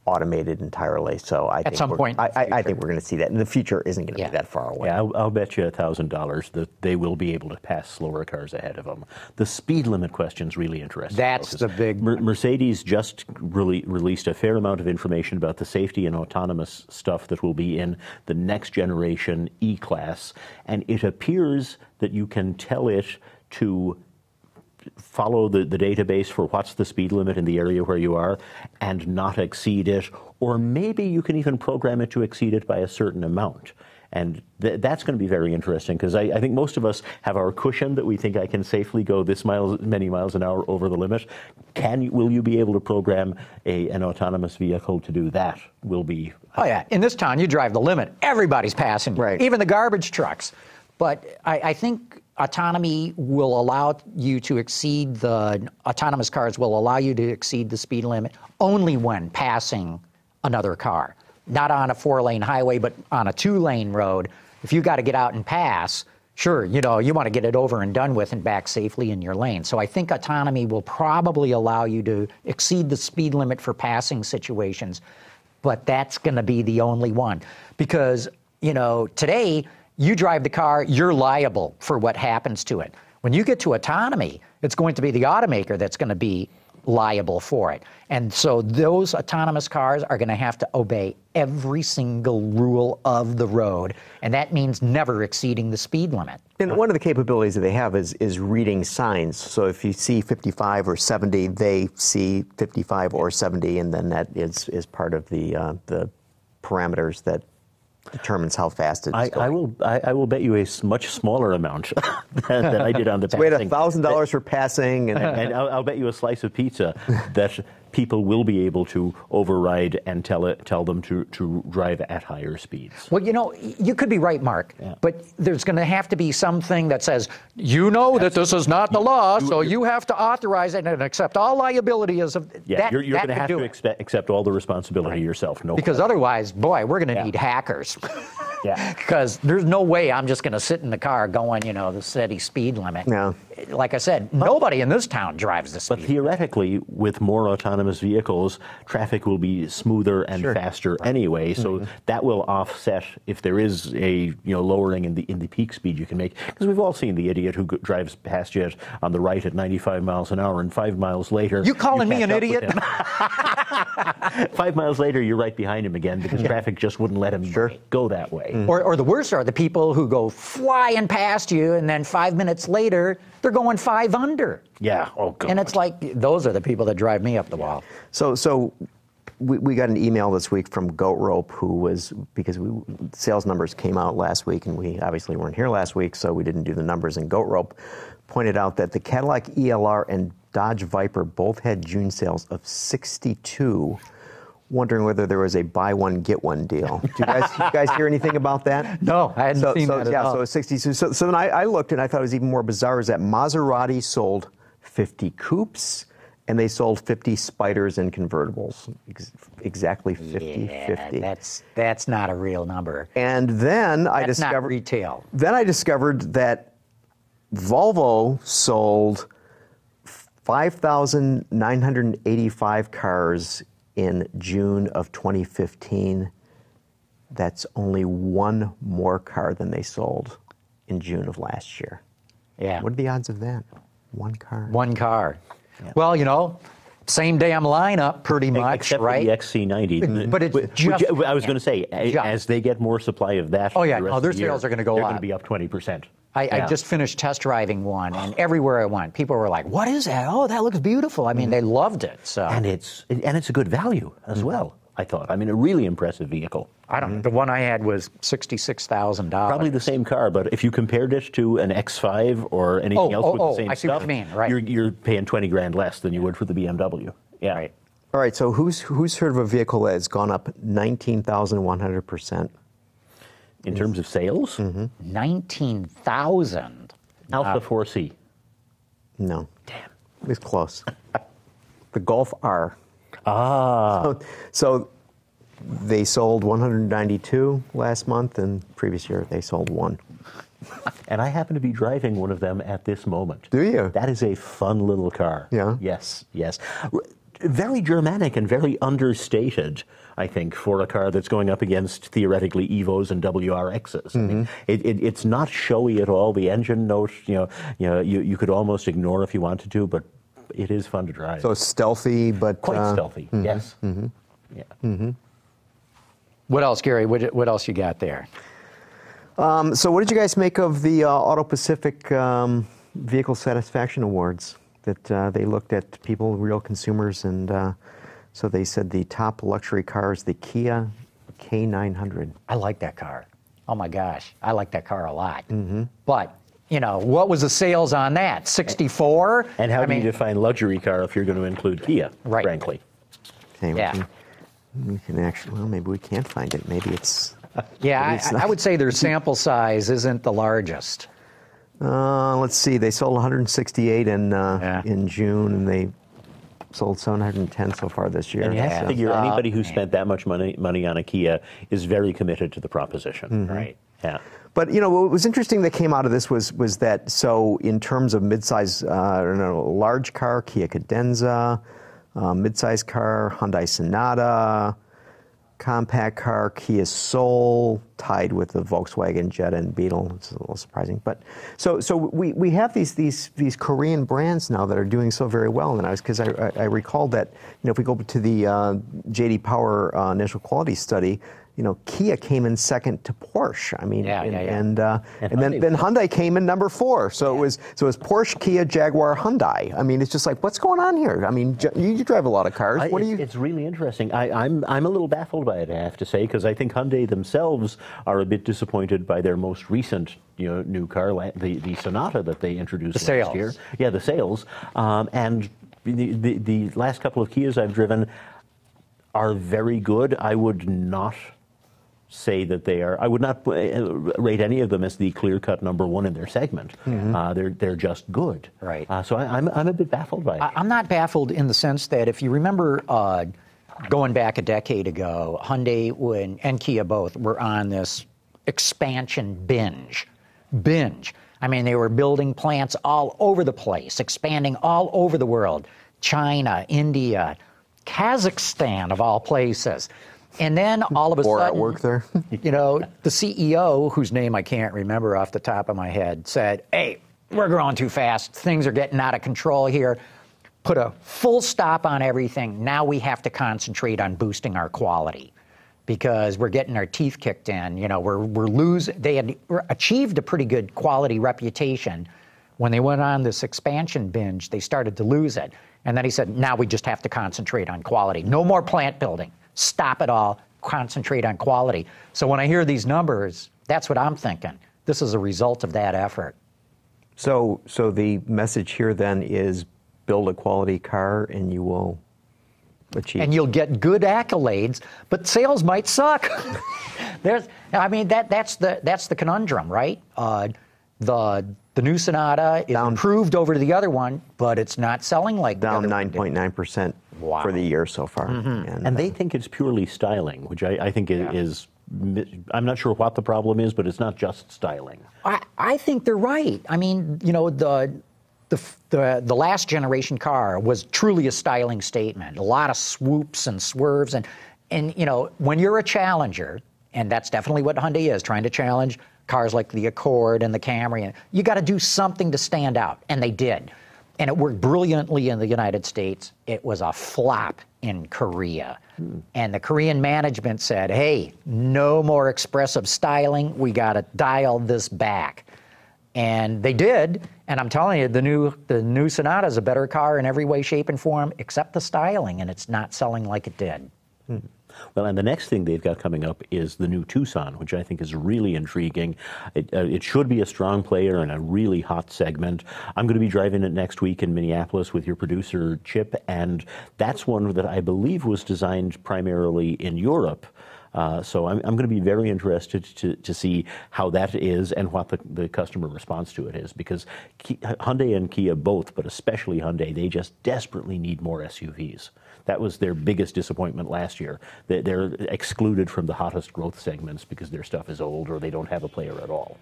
automated entirely. So I think we're going to see that, and the future isn't going to be that far away. Yeah, I'll bet you $1,000 that they will be able to pass slower cars ahead of them. The speed limit question's really interesting. That's the big... Mercedes just released a fair amount of information about the safety and autonomous stuff that will be in the next generation E-Class, and it appears that you can tell it to follow the database for what's the speed limit in the area where you are and not exceed it, or maybe you can even program it to exceed it by a certain amount. And that's going to be very interesting because I think most of us have our cushion that we think I can safely go this many miles an hour over the limit. Will you be able to program an autonomous vehicle to do that? Will be. Oh yeah, in this town you drive the limit. Everybody's passing you, right. Even the garbage trucks. But I think autonomy will allow you to exceed autonomous cars will allow you to exceed the speed limit only when passing another car. Not on a 4-lane highway, but on a 2-lane road. If you got to get out and pass, sure, you want to get it over and done with and back safely in your lane. So I think autonomy will probably allow you to exceed the speed limit for passing situations, but that's going to be the only one. Because, today, you drive the car, you're liable for what happens to it. When you get to autonomy, it's going to be the automaker that's going to be liable for it. And so those autonomous cars are going to have to obey every single rule of the road, and that means never exceeding the speed limit. And one of the capabilities that they have is reading signs. So if you see 55 or 70, they see 55 or 70, and then that is part of the parameters that determines how fast it's going. I will bet you a much smaller amount than I did on the passing. Wait, $1,000 for passing, and I'll bet you a slice of pizza that people will be able to override and tell them to drive at higher speeds. Well, you know, you could be right, Mark, but there's going to have to be something that says, you know that this is not the law, so you have to authorize it and accept all liability as of that. You're going to have to accept all the responsibility yourself. No, because otherwise, boy, we're going to need hackers. Because there's no way I'm just going to sit in the car going, you know, the steady speed limit. Yeah. Like I said, nobody in this town drives the speed. But theoretically, with more autonomous vehicles, traffic will be smoother and faster anyway. So that will offset if there is a lowering in the peak speed you can make. Because we've all seen the idiot who drives past you on the right at 95 miles an hour, and 5 miles later, you calling me an idiot? 5 miles later, you're right behind him again because traffic just wouldn't let him go that way. Or the worst are the people who go flying past you, and then 5 minutes later, they're going 5 under. Yeah. Oh, God. And it's like, those are the people that drive me up the wall. So we got an email this week from Goat Rope, who was, because sales numbers came out last week, and we obviously weren't here last week, so we didn't do the numbers. And Goat Rope pointed out that the Cadillac ELR and Dodge Viper both had June sales of 62, wondering whether there was a buy one, get one deal. Do you guys hear anything about that? No, I hadn't seen that at all. So 62. So then I looked, and I thought it was even more bizarre, is that Maserati sold 50 coupes, and they sold 50 Spyders and convertibles. Exactly 50-50. That's not a real number. And then I discovered... That's not retail. Then I discovered that Volvo sold 5,985 cars in June of 2015. That's only one more car than they sold in June of last year. Yeah. What are the odds of that? One car. One car. Yeah. Well, you know, same damn lineup, pretty much, except right? For the XC90. But it's just... I was going to say, as they get more supply of that, their sales are going to go up. They're going to be up 20%. I just finished test driving one, and everywhere I went, people were like, "What is that? Oh, that looks beautiful." I mean, they loved it. So, and it's a good value as well. I thought. I mean, a really impressive vehicle. I don't know. The one I had was $66,000. Probably the same car, but if you compared it to an X5 or anything else with the same I see stuff, what you mean. Right. You're paying $20,000 less than you would for the BMW. Yeah. Right. All right. So who's heard of a vehicle that has gone up 19,100%? In terms of sales? 19,000. Alpha 4C. No. Damn. It's close. The Golf R. So they sold 192 last month, and previous year they sold 1. And I happen to be driving one of them at this moment. Do you? That is a fun little car. Yeah? Yes. Very Germanic and very understated, I think, for a car that's going up against, theoretically, Evos and WRXs. I mean, it's not showy at all. The engine note, you could almost ignore if you wanted to, but it is fun to drive. So stealthy, but... Quite stealthy, yes. Yeah. What else, Gary? What else you got there? So what did you guys make of the Auto Pacific Vehicle Satisfaction Awards? That they looked at people, real consumers, and so they said the top luxury car is the Kia K900. I like that car. Oh my gosh, I like that car a lot. But, what was the sales on that? 64? And how do you define luxury car if you're going to include Kia, frankly? Okay, we can actually, well, maybe we can't find it. Maybe it's... I would say their sample size isn't the largest. Let's see. They sold 168 in June, and they sold 710 so far this year. And you have to figure anybody who spent that much money on a Kia is very committed to the proposition, right? Yeah. But what was interesting that came out of this was that, so in terms of midsize, large car, Kia Cadenza, midsize car, Hyundai Sonata, compact car, Kia Soul, tied with the Volkswagen Jetta and Beetle. It's a little surprising, but so we have these Korean brands now that are doing so very well. And because I recall that, if we go to the J.D. Power Initial Quality Study, Kia came in second to Porsche. I mean, and then Hyundai came in number 4. So it was Porsche, Kia, Jaguar, Hyundai. I mean, it's just like, what's going on here? I mean, you drive a lot of cars. It's really interesting. I'm a little baffled by it, I have to say, because I think Hyundai themselves are a bit disappointed by their most recent new car, the Sonata that they introduced last year. Yeah, the sales. And the last couple of Kias I've driven are very good. I would not say that they are. I would not rate any of them as the clear-cut number 1 in their segment. They're just good. Right. So I'm a bit baffled by it. I'm not baffled in the sense that if you remember going back a decade ago, Hyundai and Kia both were on this expansion binge. I mean, they were building plants all over the place, expanding all over the world. China, India, Kazakhstan, of all places. And then all of a sudden, at work there. The CEO, whose name I can't remember off the top of my head, said, "Hey, we're growing too fast. Things are getting out of control here. Put a full stop on everything. Now we have to concentrate on boosting our quality because we're getting our teeth kicked in. We're losing." They had achieved a pretty good quality reputation. When they went on this expansion binge, they started to lose it. And then he said, now we just have to concentrate on quality. No more plant building. Stop it all. Concentrate on quality. So when I hear these numbers, that's what I'm thinking. This is a result of that effort. So the message here then is build a quality car and you will achieve. And you'll get good accolades, but sales might suck. That's the conundrum, right? The new Sonata is improved over the other one, but it's not selling like down 9.9% for the year so far. And they think it's purely styling, which I think is. I'm not sure what the problem is, but it's not just styling. I think they're right. I mean, the last generation car was truly a styling statement. A lot of swoops and swerves, and when you're a challenger, and that's definitely what Hyundai is, trying to challenge cars like the Accord and the Camry, and you got to do something to stand out, and they did. And it worked brilliantly in the United States. It was a flop in Korea. And the Korean management said, hey, no more expressive styling. We got to dial this back. And they did. And I'm telling you, the new Sonata is a better car in every way, shape, and form, except the styling, and it's not selling like it did. Well, and the next thing they've got coming up is the new Tucson, which I think is really intriguing. It should be a strong player in a really hot segment. I'm going to be driving it next week in Minneapolis with your producer, Chip, and that's one that I believe was designed primarily in Europe. So I'm going to be very interested to see how that is and what the customer response to it is, because Hyundai and Kia both, but especially Hyundai, they just desperately need more SUVs. That was their biggest disappointment last year. They're excluded from the hottest growth segments because their stuff is old or they don't have a player at all.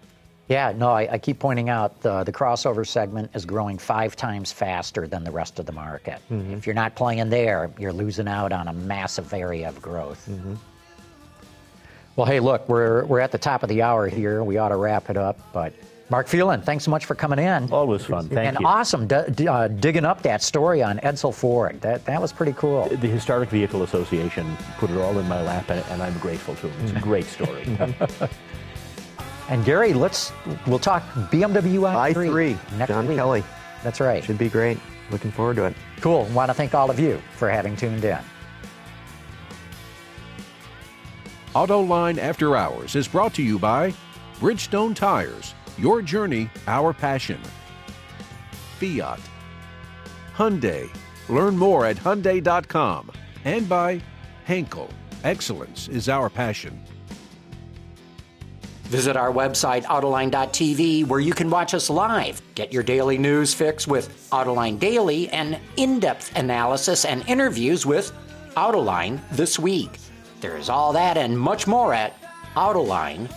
Yeah, no, I keep pointing out the crossover segment is growing 5 times faster than the rest of the market. If you're not playing there, you're losing out on a massive area of growth. Well, hey, look, we're at the top of the hour here. We ought to wrap it up, but Mark Phelan, thanks so much for coming in. Always fun. Thank you. And awesome digging up that story on Edsel Ford. That was pretty cool. The Historic Vehicle Association put it all in my lap, and I'm grateful to them. It's a great story. And Gary, we'll talk BMW I3 next John week. Kelly. That's right. Should be great. Looking forward to it. Cool. Want to thank all of you for having tuned in. Autoline After Hours is brought to you by Bridgestone Tires. Your journey, our passion. Fiat. Hyundai. Learn more at Hyundai.com. And by Henkel. Excellence is our passion. Visit our website, Autoline.tv, where you can watch us live. Get your daily news fix with Autoline Daily and in-depth analysis and interviews with Autoline This Week. There's all that and much more at Autoline.tv.